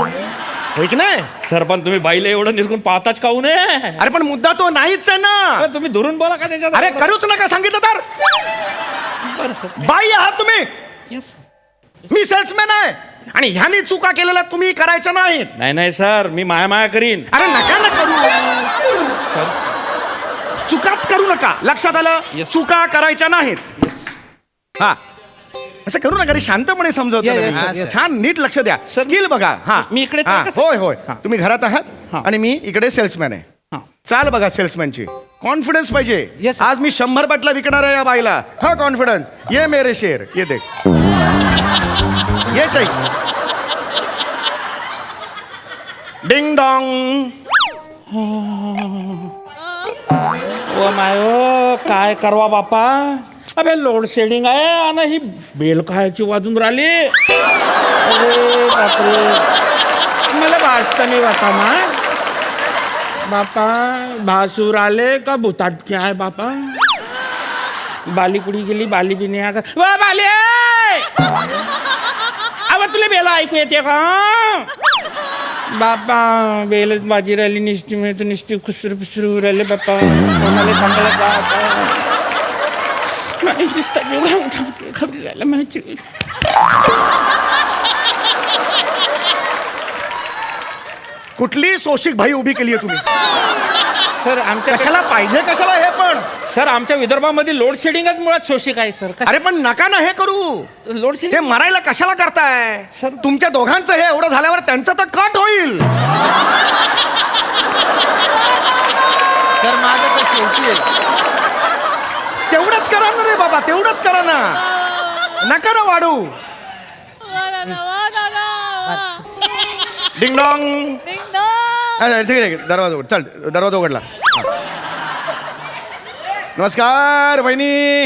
[SPEAKER 6] होय की नाही.
[SPEAKER 9] सर पण तुम्ही बाईला एवढं निरकून पाहताच काहू नये.
[SPEAKER 6] अरे पण मुद्दा तो नाहीच आहे ना.
[SPEAKER 9] तुम्ही दुरून बोला का त्याच्यात.
[SPEAKER 6] अरे करूच नका सांगितलं तर.
[SPEAKER 9] बरं सर.
[SPEAKER 6] बाई आहात तुम्ही.
[SPEAKER 9] येस.
[SPEAKER 6] मी सेल्समॅन आहे आणि ह्यानी चुका केलेल्या तुम्ही करायच्या नाहीत.
[SPEAKER 9] नाही सर मी माया करीन.
[SPEAKER 6] अरे नका ना करू.
[SPEAKER 9] सर
[SPEAKER 6] चुकाच करू नका. लक्षात आलं.
[SPEAKER 9] Yes.
[SPEAKER 6] चुका करायच्या नाहीत. हा असं करू नका रे. शांतपणे समजवत
[SPEAKER 9] Yeah,
[SPEAKER 6] ना
[SPEAKER 9] yes,
[SPEAKER 6] मी.
[SPEAKER 9] yes.
[SPEAKER 6] छान नीट लक्ष द्या. स्किल बघा. हा
[SPEAKER 9] मी इकडेच
[SPEAKER 6] हा,
[SPEAKER 9] आहे का, सर?
[SPEAKER 6] होय होय
[SPEAKER 9] हा.
[SPEAKER 6] तुम्ही घरात आहात
[SPEAKER 9] हा.
[SPEAKER 6] आणि मी इकडे सेल्समॅन आहे.
[SPEAKER 9] हा.
[SPEAKER 6] चाल बघा सेल्समॅनची. कॉन्फिडन्स पाहिजे.
[SPEAKER 9] Yes, sir.
[SPEAKER 6] आज मी 100 बाटला विकणार आहे या बाईला. हा कॉन्फिडन्स. ये मेरे शेर ये देख ये चाहिए. Ding dong.
[SPEAKER 9] Oh my oh काय करवा बापा. अबे लोड शेडिंग आहे आणि ही बेल खायची वाजून राहिली. अरे बापरे मला भासता नाही बापा मा. बापा भासूर आले का भुताटके आहे बापा. बाली कुडी गेली बाली बी नाही. आता वा बाली अव तुला बेल ऐकू येते का. बापा बेलच बाजी राहिली. निष्ठी मिळतो निष्ठी खुसरू फुसरू राहिले बापा. कोणाला सांगायला का
[SPEAKER 6] कुठली सोशिक भाई उभी केली आहे तुम्ही.
[SPEAKER 9] सर आमच्या
[SPEAKER 6] कशाला पाहिजे कशाला हे पण.
[SPEAKER 9] सर आमच्या विदर्भामध्ये लोड शेडिंगच मुळात शोषिक आहे सर.
[SPEAKER 6] अरे पण नका ना हे करू.
[SPEAKER 9] लोड
[SPEAKER 6] हे
[SPEAKER 9] शेडिंग
[SPEAKER 6] मरायला कशाला करताय.
[SPEAKER 9] सर.
[SPEAKER 6] तुमच्या दोघांचं हे एवढं झाल्यावर त्यांचं तर कट होईल.
[SPEAKER 7] तर माझं तर शेवटी आहे.
[SPEAKER 6] तेवढंच करा ना रे बाबा. तेवढंच करा ना. नका ना वाढू. Ding dong. ठीक आहे दरवाजा उघड. चल दरवाजा उघडला. नमस्कार वहिनी.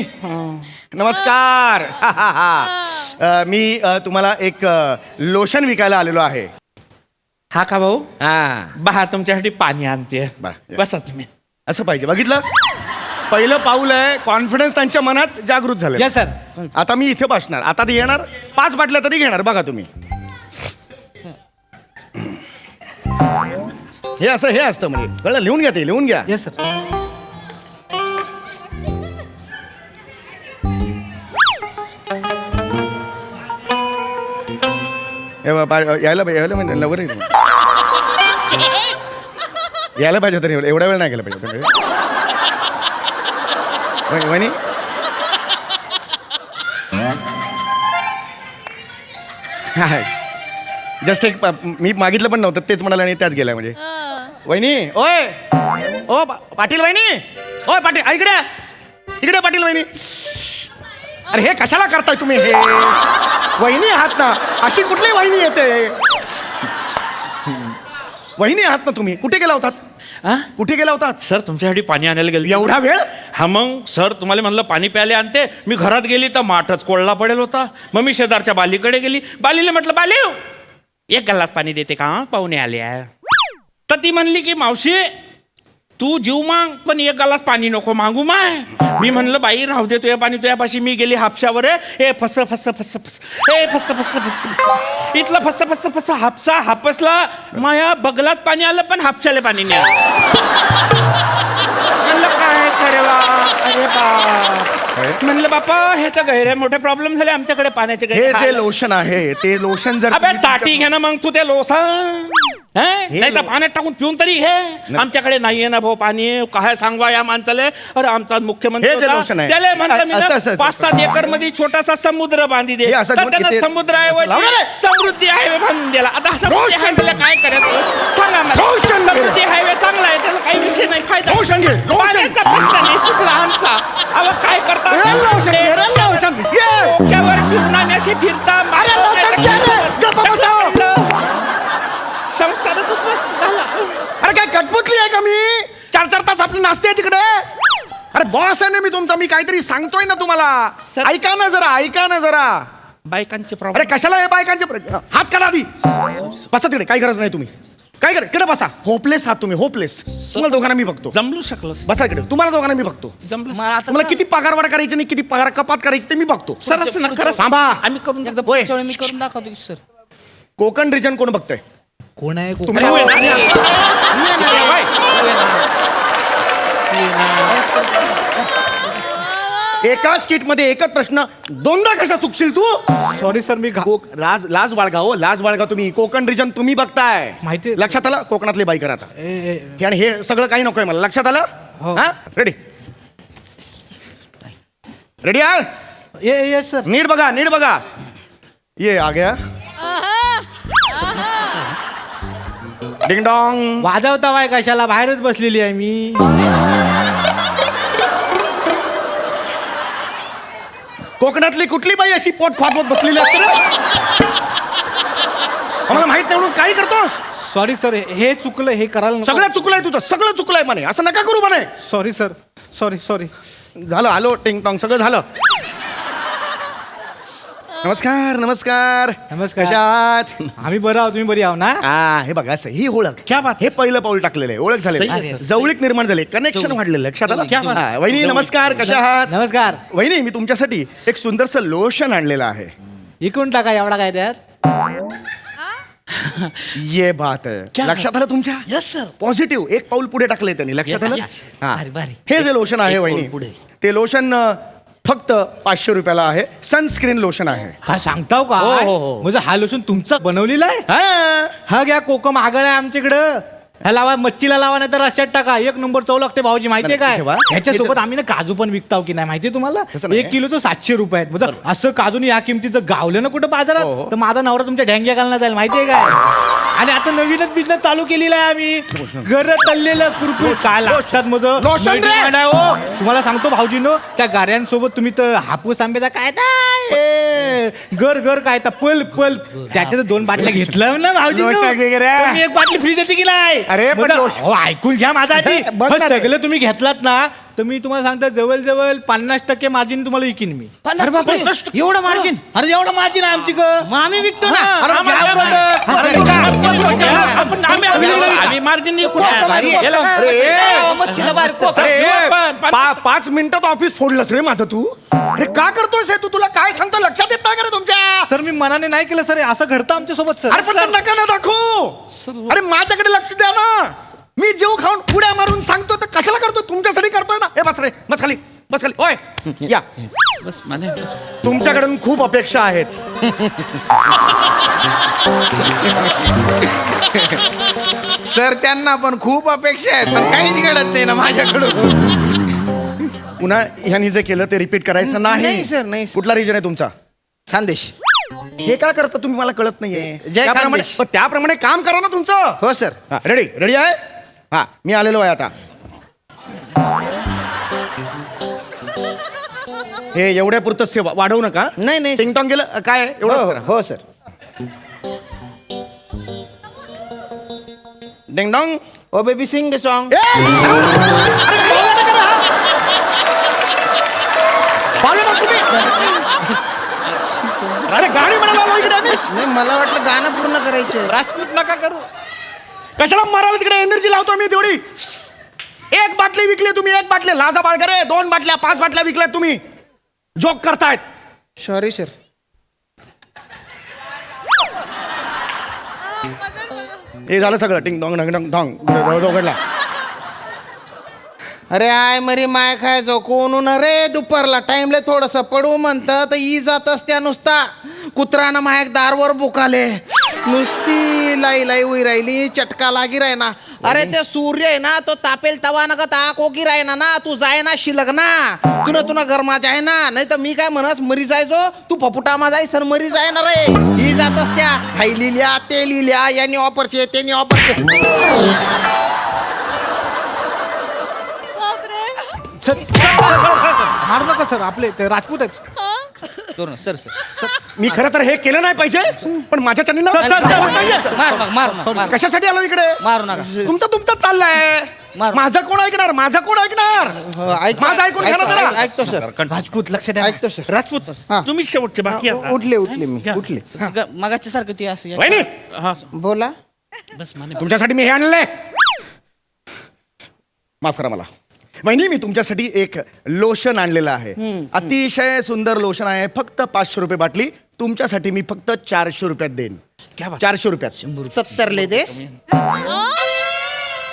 [SPEAKER 6] नमस्कार. मी तुम्हाला एक लोशन विकायला आलेलो आहे.
[SPEAKER 9] हा का भाऊ.
[SPEAKER 6] हा
[SPEAKER 9] बहा तुमच्यासाठी पाणी आणते.
[SPEAKER 6] बरं.
[SPEAKER 9] बसा तुम्ही.
[SPEAKER 6] असं पाहिजे. बघितलं पहिलं पाऊल आहे. कॉन्फिडन्स त्यांच्या मनात जागृत झालं.
[SPEAKER 7] Yes sir.
[SPEAKER 6] आता मी इथे बसणार. आता ते येणार 5 बाटल्या तरी घेणार. बघा तुम्ही हे असतं म्हणजे कळलं. लिहून घ्या ते लिहून घ्या.
[SPEAKER 7] Yes sir.
[SPEAKER 6] यायला म्हणजे लवकर यायला पाहिजे तरी एवढा वेळ नाही गेला पाहिजे. वहिनी जस्ट एक मी मागितलं पण नव्हतं तेच म्हणाले आणि त्याच गेल्या म्हणजे. वहिनी ओय ओ पाटील वहिनी. ओय पाटील इकडे इकडे पाटील वहिनी. अरे हे कशाला करताय तुम्ही हे. वहिनी आहात ना. अशी कुठली वहिनी येते. वहिनी आहात ना तुम्ही. कुठे गेला होतात. कुठे गेला होतात
[SPEAKER 9] सर तुमच्यासाठी पाणी आणायला गेलो.
[SPEAKER 6] एवढा वेळ.
[SPEAKER 9] हा मग सर तुम्हाला म्हणलं पाणी प्यायले आणते. मी घरात गेली तर माठच कोळला पडेल होता. मग मी शेजारच्या बालीकडे गेली. बालीला म्हटलं बाली एक गल्लास पाणी देते का पाहुणे आले आहे. तर ती म्हणली की मावशी तू जीव माग पण एक गलास पाणी नको मागू माय. मी म्हणलं बाई राहू दे तुझ्या पाणी तुझ्यापाशी. मी गेली हापशावर ए फस फस फस फस ए फस फस फस फस इथलं फस फस फस हापसा हापसला माया बगलात पाणी आलं पण हापशाला पाणी नाही आलं. म्हणलं काय करेवा अरे बाप. म्हणलं बापा हे तर गैरे मोठे प्रॉब्लेम झाले आमच्याकडे पाण्याचे
[SPEAKER 6] हे
[SPEAKER 9] गैरे.
[SPEAKER 6] जे लोशन आहे ते लोशन जर
[SPEAKER 9] अबे चाटी घे ना मग तू ते लोसन नाही तर पाण्यात टाकून पिऊन तरी घे. आमच्याकडे नाहीये ना भाऊ पाणी. काय सांगवा या माणसाले. अरे आमचा मुख्यमंत्री
[SPEAKER 6] हे जे
[SPEAKER 9] होता,
[SPEAKER 6] लोशन आहे.
[SPEAKER 9] त्याला म्हणलं मी ना,
[SPEAKER 6] असं, असं.
[SPEAKER 9] 5-7 एकर मध्ये छोटासा समुद्र बांधी दे.
[SPEAKER 6] हे असं
[SPEAKER 9] तर
[SPEAKER 6] घेऊन
[SPEAKER 9] त्यानं
[SPEAKER 6] इथे-
[SPEAKER 9] समुद्र
[SPEAKER 6] असं लावणार
[SPEAKER 9] आहे
[SPEAKER 6] आहे?
[SPEAKER 9] समृद्धी हायवे बांधून दिला. आता समृद्धी हायवेला काय करायचं सांगा मला.
[SPEAKER 6] रोशन घे.
[SPEAKER 9] समृद्धी हायवे चांगला आहे त्याला काही विषय नाही फायदा.
[SPEAKER 6] रोशन घे, रोशन.
[SPEAKER 9] पाण्याचा प्रश्न नाही सुटला आमचा. अहो काय करता
[SPEAKER 6] लोशन घे, रे, लोशन घे. ये.
[SPEAKER 9] डोक्यावर ठेवून आम्ही असे फिरता
[SPEAKER 6] अरे लोशन घे रे. गप्प बसा.
[SPEAKER 9] संसारात उद्ध्वस्त झाला.
[SPEAKER 6] अरे काय कटपुतली आहे का मी? 4-4 तास आपली नाचते तिकडे. अरे बॉस आहे ना मी तुमचा. मी काहीतरी सांगतोय ना तुम्हाला.
[SPEAKER 9] सर-
[SPEAKER 6] ऐका ना जरा.
[SPEAKER 9] बायकांचे
[SPEAKER 6] अरे
[SPEAKER 9] प्रॉब्लेम.
[SPEAKER 6] कशाला हे बायकांचे हात काढा आधी. बसा तिकडे काही गरज नाही तुम्ही. काय कर इकडे बसा. होपलेस आहात तुम्ही होपलेस. तुम्हाला दोघांना मी बघतो.
[SPEAKER 9] जमलू शकलो
[SPEAKER 6] बसा इकडे. तुम्हाला दोघांना मी बघतो.
[SPEAKER 9] जमलं
[SPEAKER 6] तुम्हाला किती पगारवाढ करायची नाही किती पगार कपात करायची ते मी बघतो.
[SPEAKER 9] सर असं ना खरं
[SPEAKER 6] थांबा.
[SPEAKER 9] आम्ही करून
[SPEAKER 10] एकदा
[SPEAKER 6] होय.
[SPEAKER 10] पुढच्या वेळी मी करून दाखवतो की सर.
[SPEAKER 6] कोकण रिजन कोण बघतोय?
[SPEAKER 8] कोण आहे
[SPEAKER 6] तुम्ही
[SPEAKER 9] तू येणार आहे.
[SPEAKER 6] एका स्किट मध्ये एकच प्रश्न दोनदा कशा चुकशील तू?
[SPEAKER 8] सॉरी सर मी
[SPEAKER 6] लाज बाळगा हो लाज बाळगा तुम्ही. कोकण रिजन तुम्ही बघताय
[SPEAKER 8] माहिती-
[SPEAKER 6] लक्षात आलं. कोकणातले बाईकर आता हे आणि हे सगळं काही नकोय मला. लक्षात आलं. हा रेडी रेडी आहे.
[SPEAKER 8] ये सर.
[SPEAKER 6] नीट बघा ये आ गया. Ding dong.
[SPEAKER 8] वाजवता वाय कशाला बाहेरच बसलेली आहे मी.
[SPEAKER 6] कोकणातली कुठली बाई अशी पोट फाटवत बसलेली असते रे? आम्हाला माहित नाही म्हणून काही करतोस.
[SPEAKER 8] सॉरी सर हे चुकलं हे करायला
[SPEAKER 6] सगळं चुकलंय तुझं. सगळं चुकलंय म्हणे. असं नका करू म्हणे.
[SPEAKER 8] Sorry sir sorry.
[SPEAKER 6] झालं आलो टिंग टॉंग सगळं झालं. नमस्कार
[SPEAKER 8] नमस्कार.
[SPEAKER 6] कशात?
[SPEAKER 8] आम्ही बरं आहोत तुम्ही बरी आहो ना.
[SPEAKER 6] हा हे बघा असं ही ओळख
[SPEAKER 9] क्या बात
[SPEAKER 6] हे पहिलं पाऊल टाकलेलं आहे. ओळख
[SPEAKER 9] सही आहे,
[SPEAKER 6] झाली
[SPEAKER 9] सर.
[SPEAKER 6] जवळीक निर्माण झाले कनेक्शन वाढलेलं लक्षात आलं.
[SPEAKER 9] क्या बात.
[SPEAKER 6] हा, वहिनी नमस्कार कशा आहात?
[SPEAKER 8] नमस्कार.
[SPEAKER 6] वहिनी मी तुमच्यासाठी एक सुंदरसं लोशन आणलेलं आहे.
[SPEAKER 8] इकडून टाका एवढा काय त्यात.
[SPEAKER 6] ये बात आहे. लक्षात आलं तुमच्या?
[SPEAKER 9] Yes sir.
[SPEAKER 6] पॉझिटिव्ह एक पाऊल पुढे टाकलंय त्यांनी. लक्षात आलं.
[SPEAKER 9] Yes.
[SPEAKER 6] हा.
[SPEAKER 10] भारी, भारी.
[SPEAKER 6] हे जे लोशन आहे
[SPEAKER 9] एक पाऊल
[SPEAKER 6] वहिनी
[SPEAKER 9] पुढे.
[SPEAKER 6] ते लोशन फक्त 500 रुपयाला आहे. सनस्क्रीन लोशन आहे.
[SPEAKER 8] हा सांगताव का
[SPEAKER 6] हो.
[SPEAKER 8] म्हणजे हा लोशन तुमचा बनवलेला आहे.
[SPEAKER 6] हा
[SPEAKER 8] हा घ्या कोकम आगळ आहे आमच्याकडं. ह्या लावा मच्छीला लावा नाही तर रश्यात टाका. एक नंबर चव लागते भाऊजी माहितीये काय.
[SPEAKER 6] ठेवा.
[SPEAKER 8] ह्याच्यासोबत आम्ही ना काजू पण विकताव की नाही माहितीये तुम्हाला.
[SPEAKER 6] तसं नाही.
[SPEAKER 8] 1 किलोचं 700 रुपये आहेत. म्हणजे असं काजून या किमतीचं गावलं ना कुठं
[SPEAKER 6] हो,
[SPEAKER 8] बाजारात
[SPEAKER 6] हो.
[SPEAKER 8] तर माझा नवरा तुमच्या ढँग्या घालण्यात जाईल माहितीये काय. आणि आता नवीनच बिझनेस चालू केलेला आहे आम्ही. घर तल्लेलं कुरकुर काय लागतात मग
[SPEAKER 6] लोशन रे.
[SPEAKER 8] हो तुम्हाला सांगतो भाऊजीनो त्या गाड्यांसोबत तुम्ही तर हापूस आंब्याचा काय घर काय पल त्याच्या 2 बाटल्या घेतल्या ना भाऊजी.
[SPEAKER 6] लोशन घे रे.
[SPEAKER 8] एक बाटली फ्री देते की नाही.
[SPEAKER 6] अरे, पण
[SPEAKER 8] म्हणजे-
[SPEAKER 6] लोशन-
[SPEAKER 8] हो ऐकून घ्या माझा आधी.
[SPEAKER 6] बस
[SPEAKER 8] हो,
[SPEAKER 6] ना.
[SPEAKER 8] सगळं तुम्ही घेतलात ना तर मी तुम्हाला सांगतो जवळ 50% मार्जिन तुम्हाला विकीन मी.
[SPEAKER 10] अरे बापरे, एवढं मार्जिन.
[SPEAKER 8] अरे एवढं मार्जिन आहे आमची
[SPEAKER 10] मग आम्ही विकतो ना.
[SPEAKER 8] अरे
[SPEAKER 10] आम्ही-
[SPEAKER 8] घ्या बरं.
[SPEAKER 9] आम्ही मार्जिन
[SPEAKER 10] मच्छीला बाहेर कोक.
[SPEAKER 6] अरे, 5 मिनिटात ऑफिस फोडलंस रे माझं तू. अरे का करतोयस हे तू? तुला काय सांगतो लक्षात येत नाही का रे तुमच्या?
[SPEAKER 8] सर मी मनाने नाही केलं सर असं घडतं आमच्या सोबत सर.
[SPEAKER 6] अरे पण ते नका ना दाखवू. अरे माझ्याकडे लक्ष द्या ना. मी जीव खाऊन पुड्या मारून सांगतो तर कशाला करतो? तुमच्यासाठी करतोय ना. ए बस रे बस खाली. होय या.
[SPEAKER 3] बस मला
[SPEAKER 6] तुमच्याकडून खूप अपेक्षा आहेत.
[SPEAKER 7] सर त्यांना पण खूप अपेक्षा आहेत पण काहीच घडत नाही ना माझ्याकडून.
[SPEAKER 6] पुन्हा ह्यांनी जे केलं ते रिपीट करायचं नाही.
[SPEAKER 7] नाही सर, नाही सर.
[SPEAKER 6] कुठला रिजन आहे तुमचा?
[SPEAKER 7] खानदेश.
[SPEAKER 6] हे काय करता तुम्ही मला कळत नाहीये.
[SPEAKER 7] जय
[SPEAKER 6] त्याप्रमाणे
[SPEAKER 7] खानदेश.
[SPEAKER 6] पण त्याप्रमाणे काम करा ना तुमचं.
[SPEAKER 7] हो सर.
[SPEAKER 6] रेडी आहे. हा मी आलेलो आहे आता. हे एवढ्या पुरतच ते वाढवू नका.
[SPEAKER 7] नाही.
[SPEAKER 6] टिंगटॉंग गेलं काय एवढं
[SPEAKER 7] हो सर.
[SPEAKER 6] डिंगडॉंग.
[SPEAKER 7] ओ बेबी सिंग सॉन्ग.
[SPEAKER 6] पाहिलं ना तुम्ही? अरे गाणी म्हणायला आलो इकडे आम्ही.
[SPEAKER 7] नाही मला वाटलं गाणं पूर्ण करायचं.
[SPEAKER 9] राजपूत नका करू.
[SPEAKER 6] कशाला मारायला तिकडे एनर्जी लावतो मी तेवढी. एक बाटली विकली तुम्ही, एक बाटली लाजा बाळगरे, 2 बाटल्या 5 बाटल्या विकल्यात तुम्ही. जोक करतायत.
[SPEAKER 7] Sorry sir.
[SPEAKER 6] हे झालं सगळं टिंग डॉंग ढंग ढंग ढॉंग जवळ उघडला.
[SPEAKER 7] अरे आय मरी माय खायचो कोण रे दुपारला टाइमले थोडस पडू म्हणतं तर ई जातच त्या नुसता कुत्रानं मायक दारवर बुकाले नुसती लाई लाई उई राहिली चटका लागी राहिना. अरे ते सूर्य आहे ना तो तापेल तवा नका ताक ओकी राहिना ना तू जाय ना शिलग ना तुला गरमा जाय ना नाही तर मी काय म्हणस मरी जायचो तू फपुटामा जाय सर मरी जाय ना रे. ही जातच त्या हाय लिहिल्या ते लिहिल्या यांनी ऑफरचे त्यांनी ऑफरचे.
[SPEAKER 8] मारू नका सर, आपले ते राजपूत आहेत.
[SPEAKER 9] सर सर
[SPEAKER 6] मी खरं तर हे केलं नाही पाहिजे पण माझ्या चॅनल कशासाठी आलो इकडे.
[SPEAKER 10] मारू नका.
[SPEAKER 6] तुमचं चाललंय. माझं कोण ऐकणार, माझं कोण ऐकणार. माझं ऐकून घ्या ना जरा.
[SPEAKER 7] ऐकतो सर.
[SPEAKER 8] राजपूत लक्ष द्या.
[SPEAKER 7] ऐकतो सर.
[SPEAKER 9] राजपूत तुम्ही शेवटचे बाकी आता.
[SPEAKER 7] उठले मी उठले.
[SPEAKER 10] मगाच्या सारखं ते असं
[SPEAKER 6] वहिनी
[SPEAKER 9] हा
[SPEAKER 7] बोला.
[SPEAKER 6] तुमच्यासाठी मी हे आणलंय. माफ करा मला. वहिनी मी तुमच्यासाठी एक लोशन आणलेलं आहे. अतिशय सुंदर लोशन आहे. फक्त 500 रुपये बाटली. तुमच्यासाठी मी फक्त 400 रुपयात देईन. 400 रुपयात.
[SPEAKER 7] 70 ले देस.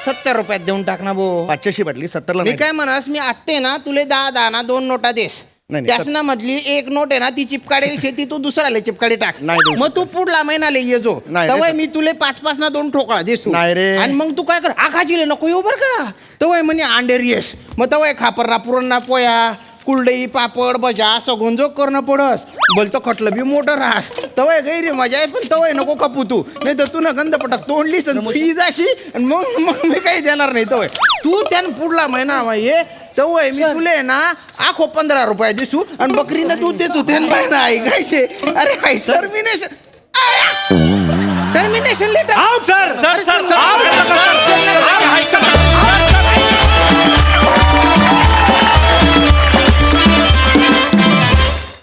[SPEAKER 7] 70 रुपयात देऊन टाक ना भो.
[SPEAKER 6] 500ची बाटली 70ला
[SPEAKER 7] मी
[SPEAKER 6] नाही.
[SPEAKER 7] काय म्हणस मी आत्ते ना तुले 10 ना 2 नोटा देस.
[SPEAKER 6] नाही,
[SPEAKER 7] त्यासना मधली एक नोट आहे ना ती चिपकाडेल शेती तू दुसऱ्याला चिपकाडी टाक.
[SPEAKER 6] नाही देऊ
[SPEAKER 7] मग तू पुढला महिनाले ये जो
[SPEAKER 6] नाही
[SPEAKER 7] तवय
[SPEAKER 6] देऊ.
[SPEAKER 7] मी तुले 5 ना 2 ठोकळा देसू.
[SPEAKER 6] नाही रे.
[SPEAKER 7] आणि मग तू काय कर आखाजीले नको येऊ बर का. तवय म्हणे अंडेर येस मग तवय खापरना पुरणना पोया कुलडई पापड भजा सगून जो करणं पडस बोलतो खटलं बी मोठं राहस. तवय गैरी मजा आहे पण तवय नको कपू तू नाही तर तू ना गंध पटक तोंडलीस फी जाशी आणि मग मी काही देणार नाही. तवय तू त्यानं पुढला महिना ये तवय मी तुले ना आखो 15 रुपये दिसू आणि बकरीनं दूध देतो त्यान बायना ऐकायचे. अरे काय termination letter.
[SPEAKER 6] Sir sir sir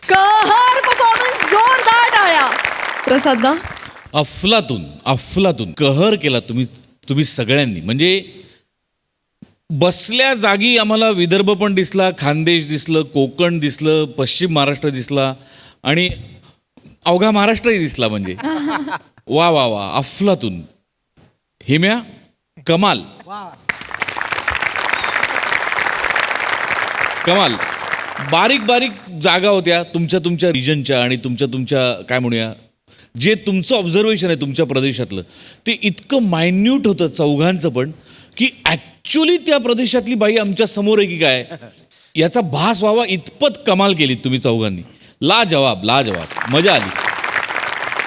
[SPEAKER 1] कहर परफॉर्मन्स, जोरदार टाळ्या. प्रसाददा
[SPEAKER 11] अफलातून कहर केला तुम्ही सगळ्यांनी. म्हणजे बसल्या जागी आम्हाला विदर्भ पण दिसला, खानदेश दिसलं, कोकण दिसलं, पश्चिम महाराष्ट्र दिसला आणि अवघा महाराष्ट्रही दिसला. म्हणजे वा वा वा अफलातून. हेम्या कमाल कमाल. बारीक बारीक जागा होत्या तुमच्या रिजनच्या आणि तुमच्या काय म्हणूया जे तुमचं ऑब्झर्वेशन आहे तुमच्या प्रदेशातलं ते इतकं मायन्यूट होतं चौघांचं पण की ॲक्च्युली त्या प्रदेशातली बाई आमच्या समोर आहे की काय याचा भास व्हावा इतपत कमाल केली तुम्ही चौघांनी. लाजवाब मजा आली.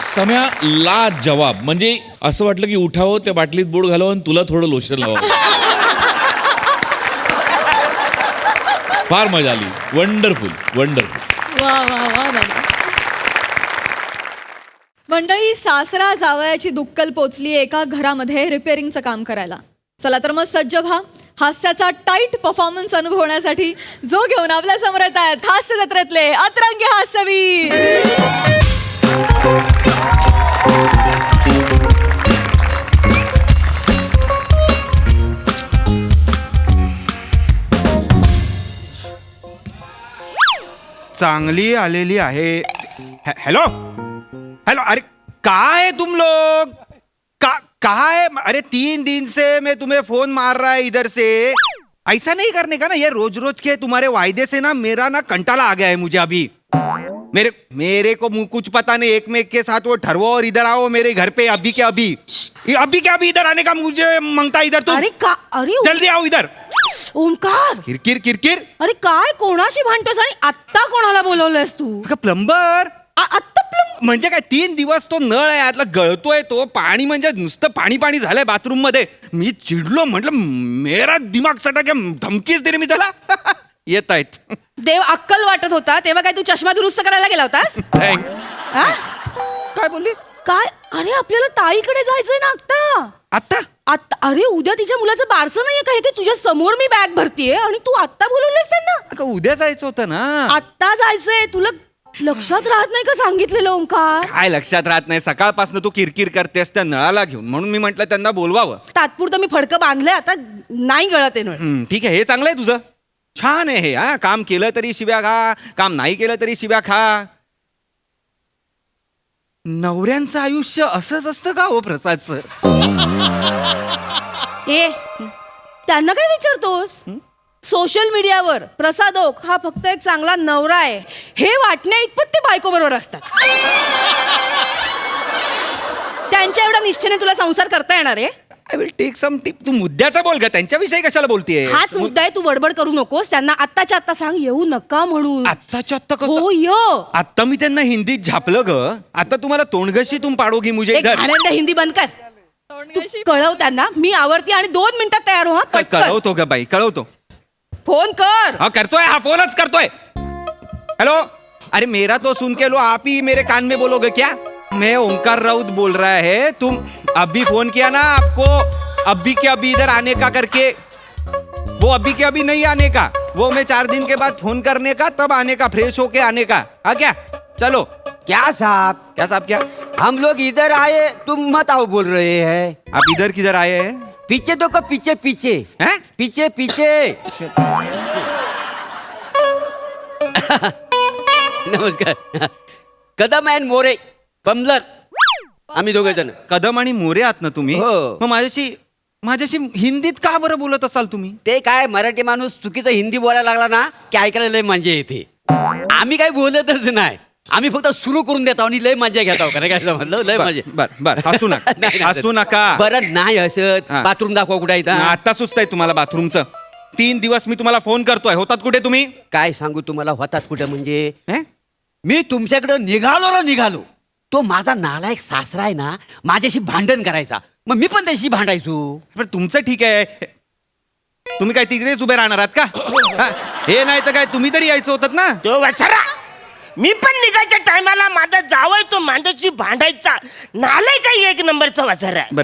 [SPEAKER 11] सम्या लाजवाब. म्हणजे असं वाटलं की उठावं त्या बाटलीत बोट घालावं आणि तुला थोडं लोशन लावावं. फार मजा आली. वंडरफुल.
[SPEAKER 1] वा वा वा दादा. मंडळी, सासरा जावयाची दुक्कल पोचली एका घरामध्ये रिपेअरिंगचं काम करायला. चला तर मग सज्ज व्हा हास्याचा टाईट परफॉर्मन्स अनुभवण्यासाठी जो घेऊन आपल्या समोर येत आहेत हास्य जत्रेतले अतरंगी हास्यवीर.
[SPEAKER 12] चांगली आलेली आहे. Hello hello. अरे काय तुम लोग कहाँ? अरे 3 दिन से मैं तुम्हें फोन मार रहा है इधर से. ऐसा नहीं करने का ना. ये रोज रोज के तुम्हारे वायदे से ना मेरा ना कंटाला आ गया है मुझे. अभी मेरे को कुछ पता नहीं. एक में एक के साथ वो ठरवो और इधर आओ मेरे घर पे. अभी क्या अभी इधर आने का मुझे मांगता. इधर तुम
[SPEAKER 2] अरे
[SPEAKER 12] जल्दी आओ इधर.
[SPEAKER 2] ओमकार,
[SPEAKER 12] किरकिर.
[SPEAKER 2] अरे काय कोणाशी भांडतोस आणि आत्ता कोणाला बोलवलंयस तू.
[SPEAKER 12] प्लंबर.
[SPEAKER 2] आत्ता
[SPEAKER 12] म्हणजे काय 3 दिवस तो नळ आहे यातला गळतोय तो पाणी म्हणजे नुसतं पाणी झालंय बाथरूम मध्ये. मी चिडलो म्हटलं मेरा दिमाग सटा क्या धमकीच दिली मी त्याला. येत आहेत.
[SPEAKER 2] देव अक्कल वाटत होता तेव्हा काय तू चष्मा दुरुस्त करायला गेला होतास.
[SPEAKER 12] काय बोललीस?
[SPEAKER 2] काय? अरे आपल्याला ताईकडे जायचंय ना आत्ता.
[SPEAKER 12] आता
[SPEAKER 4] आता अरे उद्या तिच्या मुलाचं बारसं नाहीये का हे ते तुझ्या समोर मी बॅग भरतीये आणि तू आत्ता बोलवलेस त्यांना
[SPEAKER 12] अगं, उद्या जायचं होतं ना.
[SPEAKER 4] आत्ता जायचंय तुला लक्षात राहत नाही का सांगितलेलं ओंकार
[SPEAKER 12] काय लक्षात राहत नाही, सकाळपासून तू किरकिर करतेस त्या नळाला घेऊन, म्हणून मी म्हटलं त्यांना बोलवावं.
[SPEAKER 4] तात्पुरतं मी फडकं बांधलंय आता नाही गळत आहे नळ.
[SPEAKER 12] ठीक आहे, हे चांगलं आहे तुझं, छान आहे हे. हा, काम केलं तरी शिव्या खा, काम नाही केलं तरी शिव्या खा. नवऱ्यांचं आयुष्य असंच असतं का हो प्रसाद सर?
[SPEAKER 4] ए त्यांना काय विचारतोस? सोशल मीडियावर प्रसाद ओक हा फक्त एक चांगला नवरा आहे हे वाटण्या इतपत ते बायको बरोबर असतात. त्यांच्या एवढ्या निष्ठेने तुला संसार करता येणार आहे?
[SPEAKER 12] I will take some tip. तू मुद्द्याचा बोल ग, त्यांच्याविषयी कशाला बोलतेय?
[SPEAKER 4] हाच मुद्दा आहे, तू बडबड करू नकोस. त्यांना आत्ताच्या आत्ता सांग येऊ नका म्हणून.
[SPEAKER 12] आत्ताच्या आत्ता
[SPEAKER 4] हो
[SPEAKER 12] कसं?
[SPEAKER 4] यो
[SPEAKER 12] आता मी त्यांना हिंदीत झापलं ग. आता तुम्हाला तोंडघशी तुम पाडोगी मुझे
[SPEAKER 4] एक
[SPEAKER 12] इधर.
[SPEAKER 4] घाणेरडं हिंदी बंद कर. तू कळव त्यांना मी आवडती आणि 2 मिनिटात तयार हो. हा पटकन
[SPEAKER 12] कळवतो ग बाई, कळवतो.
[SPEAKER 4] फोन कर.
[SPEAKER 12] हाँ करतोय, हा फोनच करतोय. हेलो, अरे मेरा तो सुन के लो, आप ही मेरे कान में बोलोगे क्या? मैं ओंकार राउत बोल रहा है. तुम अभी फोन किया ना आपको, अभी के अभी इधर आने का करके. वो अभी के अभी नहीं आने का, वो मैं 4 दिन के बाद फोन करने का, तब आने का, फ्रेश होके आने का. हाँ क्या? चलो.
[SPEAKER 13] क्या साहब?
[SPEAKER 12] क्या साहब क्या?
[SPEAKER 13] हम लोग इधर आए, तुम मत आओ बोल रहे हैं.
[SPEAKER 12] आप इधर किधर आए हैं?
[SPEAKER 13] पीछे तो कब पीछे पीछे
[SPEAKER 12] हैं?
[SPEAKER 13] पीछे पीछे. नमस्कार. कदम अँड मोरे कमलर, आम्ही 2 जण.
[SPEAKER 12] कदम आणि मोरे आहात ना तुम्ही?
[SPEAKER 13] हो.
[SPEAKER 12] मग माझ्याशी हिंदीत का बरं बोलत असाल तुम्ही?
[SPEAKER 13] ते काय मराठी माणूस चुकीचं हिंदी बोलायला लागला ना की ऐकायला लय मजा येते. आम्ही काही बोलतच नाही, आम्ही फक्त सुरू करून देतो आणि लय मजा घेतो. काय समजलं? लय मजा.
[SPEAKER 12] बर हसू नका.
[SPEAKER 13] नाही, नाही.
[SPEAKER 12] हसू नका.
[SPEAKER 13] बरं नाही हसत.
[SPEAKER 12] हा.
[SPEAKER 13] बाथरूम दाखवा कुठे इथं.
[SPEAKER 12] आता सुचतंय तुम्हाला बाथरूमचं. 3 दिवस मी तुम्हाला फोन करतोय, होतात कुठे तुम्ही?
[SPEAKER 13] काय सांगू तुम्हाला होतात कुठे म्हणजे
[SPEAKER 12] हैं?
[SPEAKER 13] मी तुमच्याकडे निघालो. तो माझा नालायक सासरा आहे ना माझ्याशी भांडण करायचा, मग मी पण त्याशी भांडायचो.
[SPEAKER 12] पण तुमचं ठीक आहे, तुम्ही काय तिकडेच उभे राहणार आहात का? हा? हे नाही तर काय तुम्ही तरी यायचं होतात ना.
[SPEAKER 10] तो वसरा मी पण निघायच्या टायमाला माझा जावई तो माझ्याशी भांडायचा. नालाय काही 1 नंबरचा वसरा आहे.
[SPEAKER 12] बरं,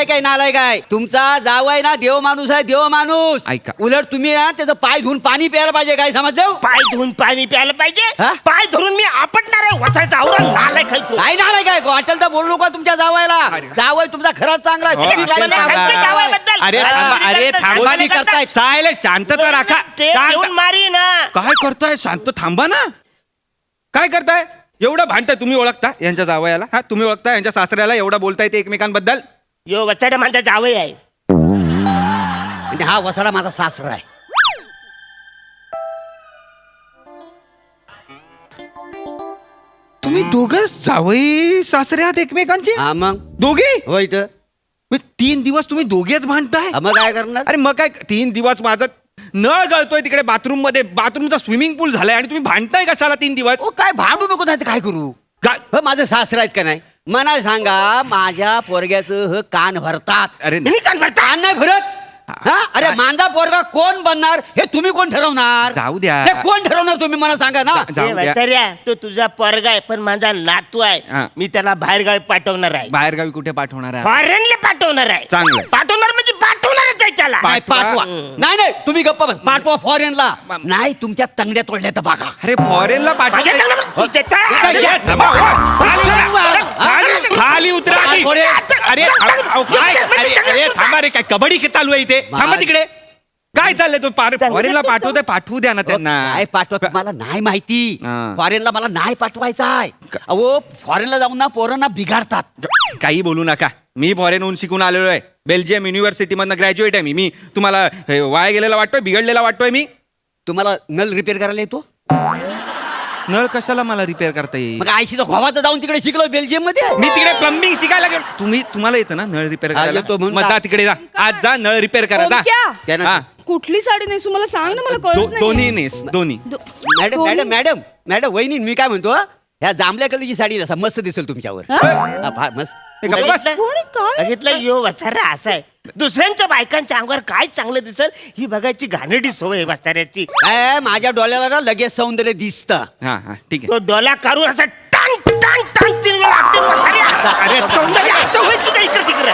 [SPEAKER 13] काय नालाय काय तुमचा जावई ना देव माणूस आहे, देव माणूस.
[SPEAKER 12] ऐका.
[SPEAKER 13] उलट तुम्ही ना त्याचं पाय धुवून पाणी प्यायला पाहिजे. काय समजलं?
[SPEAKER 10] पाय धुवून पाणी प्यायला पाहिजे.
[SPEAKER 13] हा?
[SPEAKER 10] पाय धरून मी आपटणार आहे वसराचा आवरा. नालाय काही तो.
[SPEAKER 13] काय नालाय काय वाटेल तर बोलू नका तुमच्या जावयाला. जावई तुमचा खराच चांगला आहे.
[SPEAKER 12] हो,
[SPEAKER 13] तुम्ही काय
[SPEAKER 12] अरे
[SPEAKER 13] नालायक
[SPEAKER 10] थांबा.
[SPEAKER 13] जावई.
[SPEAKER 12] अरे
[SPEAKER 10] हा.
[SPEAKER 12] थांबा, अरे थांबा.
[SPEAKER 10] बोलणी
[SPEAKER 13] करताय.
[SPEAKER 12] सायलेंट, शांतता राखा.
[SPEAKER 10] ते देऊन मारी ना.
[SPEAKER 12] काय करताय? शांत थांबा ना. काय करताय? एवढं भांडताय. तुम्ही ओळखता यांच्या जावयाला? हा, तुम्ही ओळखता यांच्या सासऱ्याला? एवढं बोलताय ते एकमेकांबद्दल?
[SPEAKER 10] यो वसरा माझा जावई आहे.
[SPEAKER 13] आणि हा वसाडा माझा सासरा आहे.
[SPEAKER 12] तुम्ही दोघं जावई सासरे आहात एकमेकांचे?
[SPEAKER 13] हा मग
[SPEAKER 12] दोघे?
[SPEAKER 13] होय तर.
[SPEAKER 12] मग 3 दिवस तुम्ही दोघेच भांडताय?
[SPEAKER 13] हा, मग काय करणार?
[SPEAKER 12] अरे मग काय 3 दिवस माझा नळ गळतोय तिकडे बाथरूम मध्ये, बाथरूमचा स्विमिंग पूल झालाय आणि तुम्ही भांडताय कशाला 3 दिवस?
[SPEAKER 13] ओ काय भांडू नको नाही तर काय करू?
[SPEAKER 12] काय?
[SPEAKER 13] माझं सासरा आहेत का नाही? मला सांगा माझ्या पोरग्याचं कान भरतात.
[SPEAKER 12] अरे
[SPEAKER 10] मी कान भरता.
[SPEAKER 13] कान नाही भरत. हा? अरे माझा पोरगा कोण बनणार हे तुम्ही कोण ठरवणार?
[SPEAKER 12] जाऊ द्या.
[SPEAKER 13] हे कोण ठरवणार तुम्ही मला सांगा ना.
[SPEAKER 12] जाऊ
[SPEAKER 10] ए,
[SPEAKER 12] द्या.
[SPEAKER 10] वसर्या तो तुझा पोरगा आहे पण माझा नातू
[SPEAKER 12] हा.
[SPEAKER 10] आहे. मी त्याला बाहेरगावी पाठवणार आहे.
[SPEAKER 12] बाहेरगावी कुठे पाठवणार आहे?
[SPEAKER 10] फॉरेनला पाठवणार आहे.
[SPEAKER 12] चांगलंय.
[SPEAKER 10] पाठवणार म्हणजे पाठवणारच आहे त्याला.
[SPEAKER 13] नाही पाठवा. नाही तुम्ही गप्पा बस. पाठवा फॉरेनला. नाही तुमच्या तंगड्या तोडल्या तर बघा.
[SPEAKER 12] अरे फॉरेनला
[SPEAKER 10] माझ्या
[SPEAKER 12] पाठवणार?
[SPEAKER 10] चांगलं- तुझ्या
[SPEAKER 12] काय
[SPEAKER 10] त्या-
[SPEAKER 12] घ्या, थांबा. खाली उतरा आधी.
[SPEAKER 13] थोडे-
[SPEAKER 12] अरे अरे थांबा रे, काय कबड्डी चालू आहे इथे? थांबा तिकडे. काय चाललंय तू? फॉरेनला पाठवतोय, पाठवू द्या ना त्यांना.
[SPEAKER 13] काय पाठवा तुम्हाला नाही माहिती.
[SPEAKER 12] हा.
[SPEAKER 13] फॉरेनला मला नाही पाठवायचं आहे. अहो फॉरेनला जाऊन ना पोरांना बिघाडतात.
[SPEAKER 12] काही बोलू नका. मी फॉरेनहून शिकून आलेलो आहे. बेल्जियम युनिव्हर्सिटी मधनं ग्रॅज्युएट आहे मी. तुम्हाला वाया गेलेला वाटतोय, बिघडलेला वाटतोय मी?
[SPEAKER 13] तुम्हाला नल रिपेअर करायला येतो?
[SPEAKER 12] नळ कशाला मला रिपेअर करता येईल?
[SPEAKER 13] मग आयशी तर गोवाचं जाऊन तिकडे शिकलो बेल्जियम मध्ये.
[SPEAKER 12] मी तिकडे प्लंबिंग शिकायला गेलो. तुम्हाला येतं ना नळ रिपेअर
[SPEAKER 13] हा,
[SPEAKER 12] करायला?
[SPEAKER 13] येतो म्हणून
[SPEAKER 12] मग जा
[SPEAKER 13] का?
[SPEAKER 12] तिकडे जा. आज जा नळ रिपेअर करा जा.
[SPEAKER 1] ओमक्या,
[SPEAKER 13] त्यानं-
[SPEAKER 12] हा.
[SPEAKER 1] कुठली साडी नेसू मला सांग ना, मला कळत नाही.
[SPEAKER 12] दोन्ही नेस, दोन्ही.
[SPEAKER 13] मॅडम मॅडम मॅडम मॅडम वहिनी मी काय म्हणतो ह्या जांभल्या कलरची साडी असा मस्त दिसेल तुमच्यावर. हा, फार मस्त.
[SPEAKER 10] बघितलं यो वसारा असा आहे. दुसऱ्यांच्या बायकांच्या अंगावर काय चांगलं दिसल ही बघायची घाणेरडी सवय आहे वसाऱ्याची.
[SPEAKER 13] माझ्या डोळ्याला ना लगेच सौंदर्य दिसतं.
[SPEAKER 12] हा हा ठीक आहे.
[SPEAKER 10] तो डोला काढून असा टांग
[SPEAKER 14] टांग टांग चिरगळ आपटे म्हाताऱ्या. अरे सौंदर्य असं होईल तुझ्या इकडे तिकडे.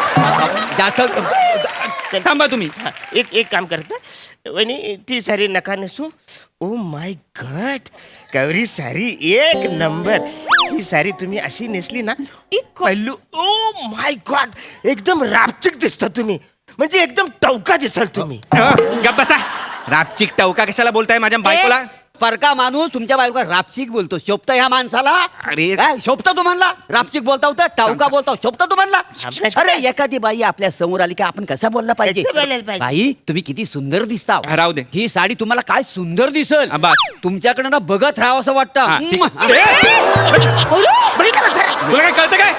[SPEAKER 13] जास्त
[SPEAKER 14] थांबा तुम्ही. एक काम करता वहिनी, ती सारी नका नसू. ओ माय गॉड, गौरी सारी एक नंबर. ही सारी तुम्ही अशी नेसली ना, पल्लू, ओ माय गॉड, एकदम रापचिक दिसता तुम्ही. म्हणजे एकदम टवका दिसाल तुम्ही.
[SPEAKER 12] गप बसा. रापचिक टवका कशाला बोलताय माझ्या बायकोला?
[SPEAKER 13] परका माणूस तुमच्या बायकोला रापचिक बोलतो. शोभता ह्या माणसाला?
[SPEAKER 12] अरे.
[SPEAKER 13] शोभता तुम्हाला? रापचिक बोलता होता, टावका बोलता शोभता तुम्हाला? अरे एखादी बाई आपल्या समोर आली की आपण कसा बोलला पाहिजे?
[SPEAKER 14] कसं बोलायला पाहिजे?
[SPEAKER 13] बाई तुम्ही किती सुंदर दिसता.
[SPEAKER 12] राहू दे.
[SPEAKER 13] ही साडी तुम्हाला काय सुंदर दिसल.
[SPEAKER 12] बस.
[SPEAKER 13] तुमच्याकडे ना बघत राहावं असं वाटतं.
[SPEAKER 12] तुला काय कळतं काय?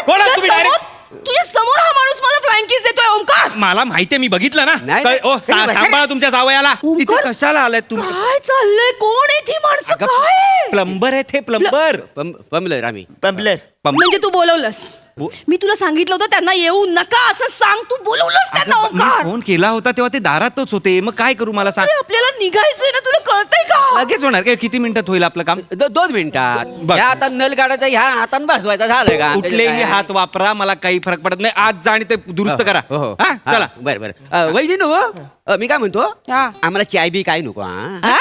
[SPEAKER 12] बोला तुम्ही direct.
[SPEAKER 2] तुझ्या समोर हा माणूस मला फ्लाइंग किस देतोय ओंकार.
[SPEAKER 12] मला माहितीये, मी बघितलं ना.
[SPEAKER 13] नाही,
[SPEAKER 12] ओ, सांभाळा तुमच्या जावयाला. इथे कशाला आलाय तुम्ही?
[SPEAKER 2] काय चाललंय? कोण आहे ती माणसं? काय
[SPEAKER 12] प्लंबर आहे ते, प्लंबर.
[SPEAKER 13] पमलर आम्ही.
[SPEAKER 14] पंबलर.
[SPEAKER 2] म्हणजे तू बोलवलंस? मी तुला सांगितलं होतं त्यांना येऊ नका असं सांग. तू बोलवलंस त्यांना ओंकार?
[SPEAKER 12] फोन केला होता तेव्हा ते दारातच होते. मग काय करू मला सांग.
[SPEAKER 2] अरे, आपल्याला निघायचंय ना, तुला कळतंय का?
[SPEAKER 12] लगेच होणार काय? किती मिनिटात होईल आपलं काम?
[SPEAKER 13] 2 मिनिटात.
[SPEAKER 12] बस.
[SPEAKER 13] ह्या हातात नल काढायचा, ह्या हातानं बसवायचा, झालं का?
[SPEAKER 12] कुठलेही हात वापरा, मला काही फरक पडत नाही. आज जा आणि ते दुरुस्त करा. हा, चला.
[SPEAKER 13] बरं वैदी नो, मी काय म्हणतो,
[SPEAKER 2] हा.
[SPEAKER 13] आम्हाला चाय बी काय नको.
[SPEAKER 2] हा?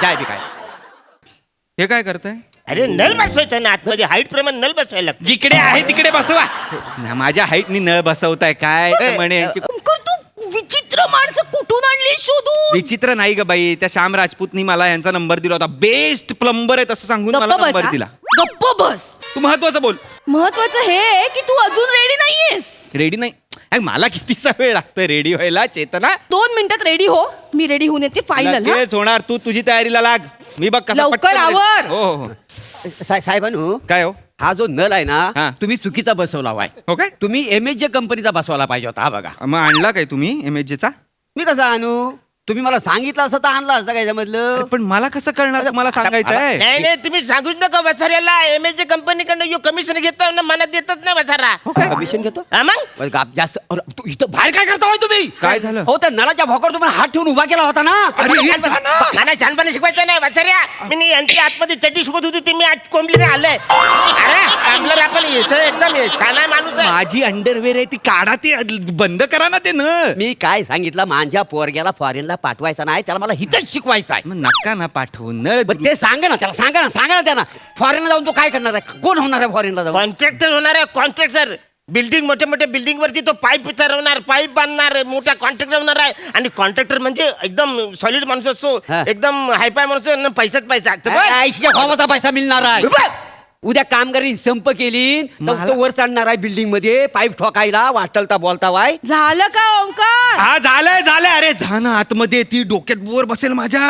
[SPEAKER 13] चाय बी काय?
[SPEAKER 12] हे काय करताय?
[SPEAKER 14] अरे नळ बसवायचा ना आतमध्ये, हाईट प्रमाणे नळ बसवायला लागतो.
[SPEAKER 12] जिकडे आहे तिकडे बसवा. माझ्या हाईटनी नळ बसवताय काय? म्हणे
[SPEAKER 2] ओंकार, तू विचित्र माणसं कुठून आणली शोधून?
[SPEAKER 12] विचित्र नाही ग बाई. त्या श्याम राजपूतनी मला यांचा नंबर दिला होता. बेस्ट प्लंबर आहे असं सांगून मला
[SPEAKER 2] गप्प बस,
[SPEAKER 12] नंबर
[SPEAKER 2] हा?
[SPEAKER 12] दिला.
[SPEAKER 2] गप्प बस.
[SPEAKER 12] तू महत्वाचं बोल.
[SPEAKER 2] महत्वाचं हे आहे की तू अजून रेडी नाहीयेस.
[SPEAKER 12] रेडी नाही? अरे, मला कितीचा वेळ लागतोय रेडी व्हायला चेतना?
[SPEAKER 2] 2 मिनिटात रेडी हो. मी रेडी होऊन येते फायनल.
[SPEAKER 12] लगेच होणार. तू तुझी तयारीला लाग. मी बघ कसा
[SPEAKER 2] लवकर
[SPEAKER 12] पटकन ready-
[SPEAKER 2] आवर.
[SPEAKER 12] हो हो हो.
[SPEAKER 13] साहेबांनो,
[SPEAKER 12] काय हो?
[SPEAKER 13] हा जो नल आहे
[SPEAKER 12] हा.
[SPEAKER 13] ना, तुम्ही चुकीचा बसवला वाय.
[SPEAKER 12] हो काय?
[SPEAKER 13] तुम्ही MSJ कंपनीचा बसवायला पाहिजे होता. हा बघा,
[SPEAKER 12] मग आणला काय तुम्ही MSJ चा?
[SPEAKER 13] मी कसं आणू? तुम्ही मला सांगितलं असं तर आणला असता काय याच्यामधलं.
[SPEAKER 12] पण मला कसं कळणार? मला सांगायचं आहे.
[SPEAKER 14] नाही नाही, तुम्ही सांगूच नका वसाऱ्याला. MSJ कंपनीकडनं कमिशन घेतो ना, मनात देतच नाही वसारा.
[SPEAKER 13] कमिशन घेतो?
[SPEAKER 14] हा मग?
[SPEAKER 13] बरं, गाप जास्त. अरे, तू इथं बाहेर काय करता होय तुम्ही?
[SPEAKER 12] काय झालं?
[SPEAKER 13] हो, त्या नळाच्या भोकावर तुम्हाला हात ठेवून उभा केला होता ना.
[SPEAKER 14] मला छानपणे शिकवायचं नाही वसाऱ्या. मी यांची आतमध्ये चड्डी शिकवत होती, ती मी आज कोंबलीने आलंय. अरे आपलं आपण एकदम छान माणूस आहे.
[SPEAKER 12] माझी अंडरवेअर आहे ती काढा, ते बंद करा ना ते नळ.
[SPEAKER 13] मी काय सांगितलं, माझ्या पोरग्याला फॉरेनला पाठवायचा नाही, त्याला मला हिथंच शिकवायचं आहे.
[SPEAKER 12] मग नका ना पाठवू नळ.
[SPEAKER 13] पण ते सांगा ना त्याला, सांगा ना त्यांना. फॉरेनला जाऊन तो काय करणार आहे? कोण होणार आहे फॉरेनला जाऊन?
[SPEAKER 14] कॉन्ट्रॅक्टर होणार आहे, कॉन्ट्रॅक्टर. बिल्डिंग मोठ्या बिल्डिंग वरती तो पाईप विचारवणार, पाईप बांधणार, मोठा कॉन्ट्रॅक्टर होणार आहे. आणि कॉन्ट्रॅक्टर म्हणजे एकदम सॉलिड माणूस असतो,
[SPEAKER 13] हा.
[SPEAKER 14] एकदम हायपाय माणूस, पैसाच पैसा.
[SPEAKER 13] आईशीच्या भावाचा पैसा मिळणार आहे. उद्या कामगारी संप केली तर तो वर चढणार आहे बिल्डिंग मध्ये, पाईप ठोकायला, वाटलता बोलता वाय.
[SPEAKER 2] झालं का ओंकार?
[SPEAKER 12] हा, झालंय. अरे जा ना आतमध्ये. ती डोक्यात बोर बसेल माझ्या.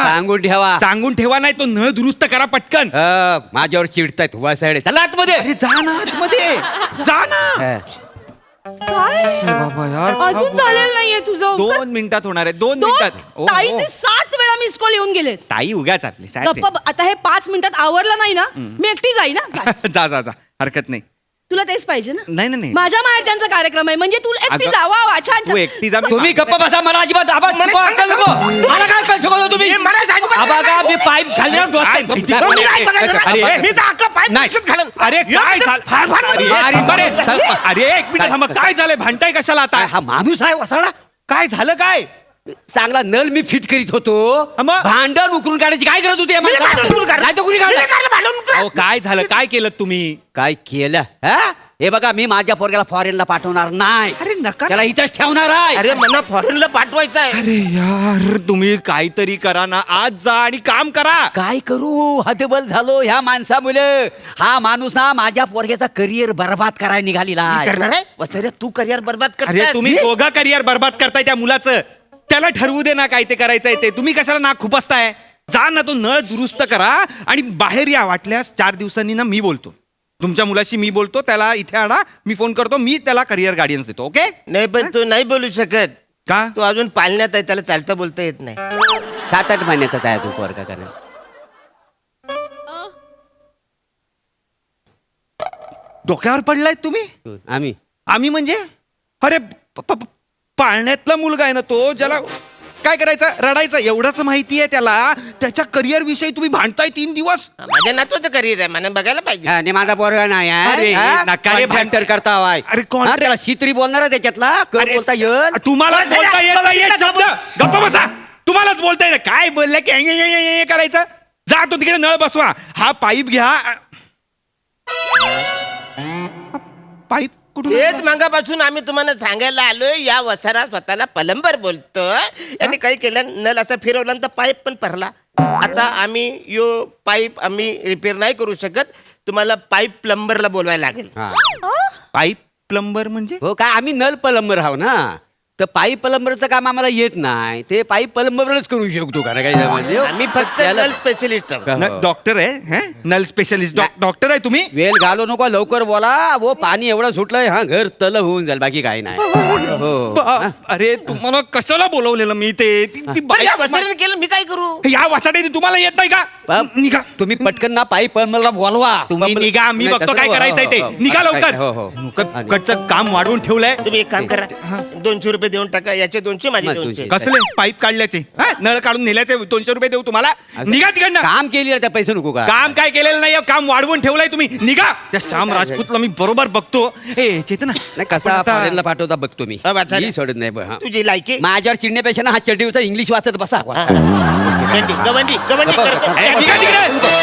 [SPEAKER 12] सांगून ठेवा नाही तो नळ दुरुस्त करा पटकन.
[SPEAKER 13] माझ्यावर चिडतायत वासाडे. चला आतमध्ये.
[SPEAKER 12] अरे जा ना आतमध्ये. जा ना.
[SPEAKER 2] काय?
[SPEAKER 12] बाबा यार,
[SPEAKER 2] अजून झालेलं नाहीये तुझं ओंकार?
[SPEAKER 12] 2 मिनिटात होणार आहे. 2 मिनिटात. ओ,
[SPEAKER 2] ताईचे 7 वेळा मिस कॉल येऊन गेलेत.
[SPEAKER 12] ताई उगाच आपली
[SPEAKER 2] गप्प. आता हे 5 मिनिटात आवरलं नाही ना, मी एकटी जाई ना. बस.
[SPEAKER 12] जा हरकत नाही.
[SPEAKER 2] तुला तेच पाहिजे ना?
[SPEAKER 12] नाही.
[SPEAKER 2] माझ्या माहेरच्यांचा कार्यक्रम आहे म्हणजे तू एकटी
[SPEAKER 12] अगं,
[SPEAKER 2] जावा. वा, छान
[SPEAKER 12] तू
[SPEAKER 2] छान.
[SPEAKER 12] एकटी जा.
[SPEAKER 13] तुम्ही गप्प बसा. मला अजिबात आवाज नको, अक्कल नको. मला काय काय शिकवतो तुम्ही? आबा का मी पाईप घालणार
[SPEAKER 12] मी तर अख्खं पाईप
[SPEAKER 13] नाही.
[SPEAKER 12] अरे काय झालं? अरे एक मिनिट थांबा. काय झालंय? भांडताय कशाला आता?
[SPEAKER 13] हा माणूस आहे वसाडा.
[SPEAKER 12] काय झालं? काय
[SPEAKER 13] चांगला नल मी फिट करीत होतो,
[SPEAKER 12] मग?
[SPEAKER 13] भांडण उकरून काढायची काय करत होती? नाही तर कुणी काढलं?
[SPEAKER 12] अहो, काय झालं? काय केलं तुम्ही?
[SPEAKER 13] काय केलं? हा? हे बघा, मी माझ्या पोरग्याला फॉरेनला पाठवणार नाही.
[SPEAKER 12] अरे नका.
[SPEAKER 13] त्याला इथंच ठेवणार आहे.
[SPEAKER 14] अरे मला फॉरेनला पाठवायचं आहे.
[SPEAKER 12] अरे यार, तुम्ही काहीतरी करा ना. आज जा आणि काम करा.
[SPEAKER 13] काय करू? हतबल झालो ह्या माणसामुळे. हा माणूस ना माझ्या पोरग्याचा करिअर बर्बाद करायला निघालेला आहे.
[SPEAKER 14] करणार आहे वसाऱ्या? तू करिअर बर्बाद
[SPEAKER 12] अरे
[SPEAKER 14] कर.
[SPEAKER 12] तुम्ही दोघं करिअर बर्बाद करताय त्या मुलाचं. त्याला ठरवू दे ना काय ते करायचंय ते. तुम्ही कशाला नाक खुपसताय? जा ना, तो नळ दुरुस्त करा आणि बाहेर या. वाटल्यास 4 दिवसांनी ना मी बोलतो तुमच्या मुलाशी. मी बोलतो त्याला इथे आणा. मी फोन करतो. मी त्याला करिअर गार्डियन्स देतो. ओके?
[SPEAKER 14] नाही पण तू नाही बोलू शकत.
[SPEAKER 12] का?
[SPEAKER 14] तो अजून पालण्यात आहे, त्याला चालता बोलता येत नाही.
[SPEAKER 13] 7-8 महिन्याचा आहे अजून पोरगा करेल.
[SPEAKER 12] डोक्यावर पडलाय तुम्ही?
[SPEAKER 13] आम्ही
[SPEAKER 12] आम्ही म्हणजे? अरे पाळण्यातला मुलगा आहे ना तो, ज्याला काय करायचं रडायचं एवढंच माहिती आहे त्याला त्याच्या करिअर विषयी तुम्ही भांडताय 3 दिवस
[SPEAKER 14] माझ्या नातवाचं करिअर आहे मला बघायला पाहिजे
[SPEAKER 13] आणि माझा पोरगा नाही
[SPEAKER 12] अरे, नका रे
[SPEAKER 13] कॉन्ट्रॅक्टर करता हवाय
[SPEAKER 12] अरे, contract-
[SPEAKER 13] त्याला शीत्री बोलणार आहे त्याच्यातला कर बोलता येईल
[SPEAKER 12] तुम्हाला बोलता येत नाही एक शब्द गप्प बसा तुम्हालाच बोलता येत काय बोललं की हे करायचं जा तो तिकडे नळ बसवा हा पाईप घ्या पाईप कुठून
[SPEAKER 14] तेच मागापासून आम्ही तुम्हाला सांगायला आलोय या वसारा स्वतःला प्लंबर बोलतोय यांनी काही केलं नल असा फिरवला तर पाईप पण भरला आता आम्ही यो पाईप आम्ही रिपेअर नाही करू शकत तुम्हाला पाईप प्लंबरला बोलवायला लागेल
[SPEAKER 12] पाईप प्लंबर म्हणजे
[SPEAKER 13] हो काय आम्ही नल प्लंबर आहो ना तर पाईप प्लंबरचं काम आम्हाला येत नाही ते पाईप प्लंबरच करू शकतो का काय म्हणजे
[SPEAKER 14] आम्ही फक्त नल स्पेशलिस्ट आहोत
[SPEAKER 12] डॉक्टर आहे हे? नल स्पेशलिस्ट डॉक्टर आहे तुम्ही
[SPEAKER 13] वेल घालू नको लवकर बोला वो पाणी एवढं सुटलंय हा घर तल होऊन जाईल बाकी काही नाही हो
[SPEAKER 12] अरे तुम्हाला कशाला बोलवलेलं मी ते ती बाई-
[SPEAKER 14] या वसाऱ्याने केलं मी काय करू
[SPEAKER 12] या वासाड्याने तुम्हाला येत नाही का निघा
[SPEAKER 13] तुम्ही पटकन ना पाईप प्लंबरला बोलवा
[SPEAKER 12] तुम्ही निघा मी
[SPEAKER 13] नाही,
[SPEAKER 12] बघतो काय
[SPEAKER 13] तसं-
[SPEAKER 12] करायचंय ते
[SPEAKER 13] हो, हो.
[SPEAKER 12] निघा लवकर
[SPEAKER 13] हो, हो.
[SPEAKER 12] कडचं काम वाढवून ठेवलंय
[SPEAKER 14] तुम्ही एक काम करा 200 रुपये देऊन टाका याचे 200 माझे 200
[SPEAKER 12] कसले पाईप काढल्याचे हा? नळ काढून नेल्याचे 200 रुपये देऊ तुम्हाला निघा तिकडनं
[SPEAKER 13] काम केली त्या पैसे नको का
[SPEAKER 12] काम काय केलेलं नाही काम वाढवून ठेवलंय तुम्ही निघा त्या श्याम राजपूतला मी बरोबर बघतो ए चेतना
[SPEAKER 13] नाही कसा फॉरेनला पाठवता बघतो मी
[SPEAKER 14] वाचायला?
[SPEAKER 13] मी सोडत नाही हा.
[SPEAKER 14] तुझी लायकी
[SPEAKER 13] माझ्यावर चिडण्यापेक्षा ना हा चड्डीचा इंग्लिश वाचत बसा
[SPEAKER 14] गवंडी गवंडी गवंडी करतो.
[SPEAKER 12] ए, निघा तिकडे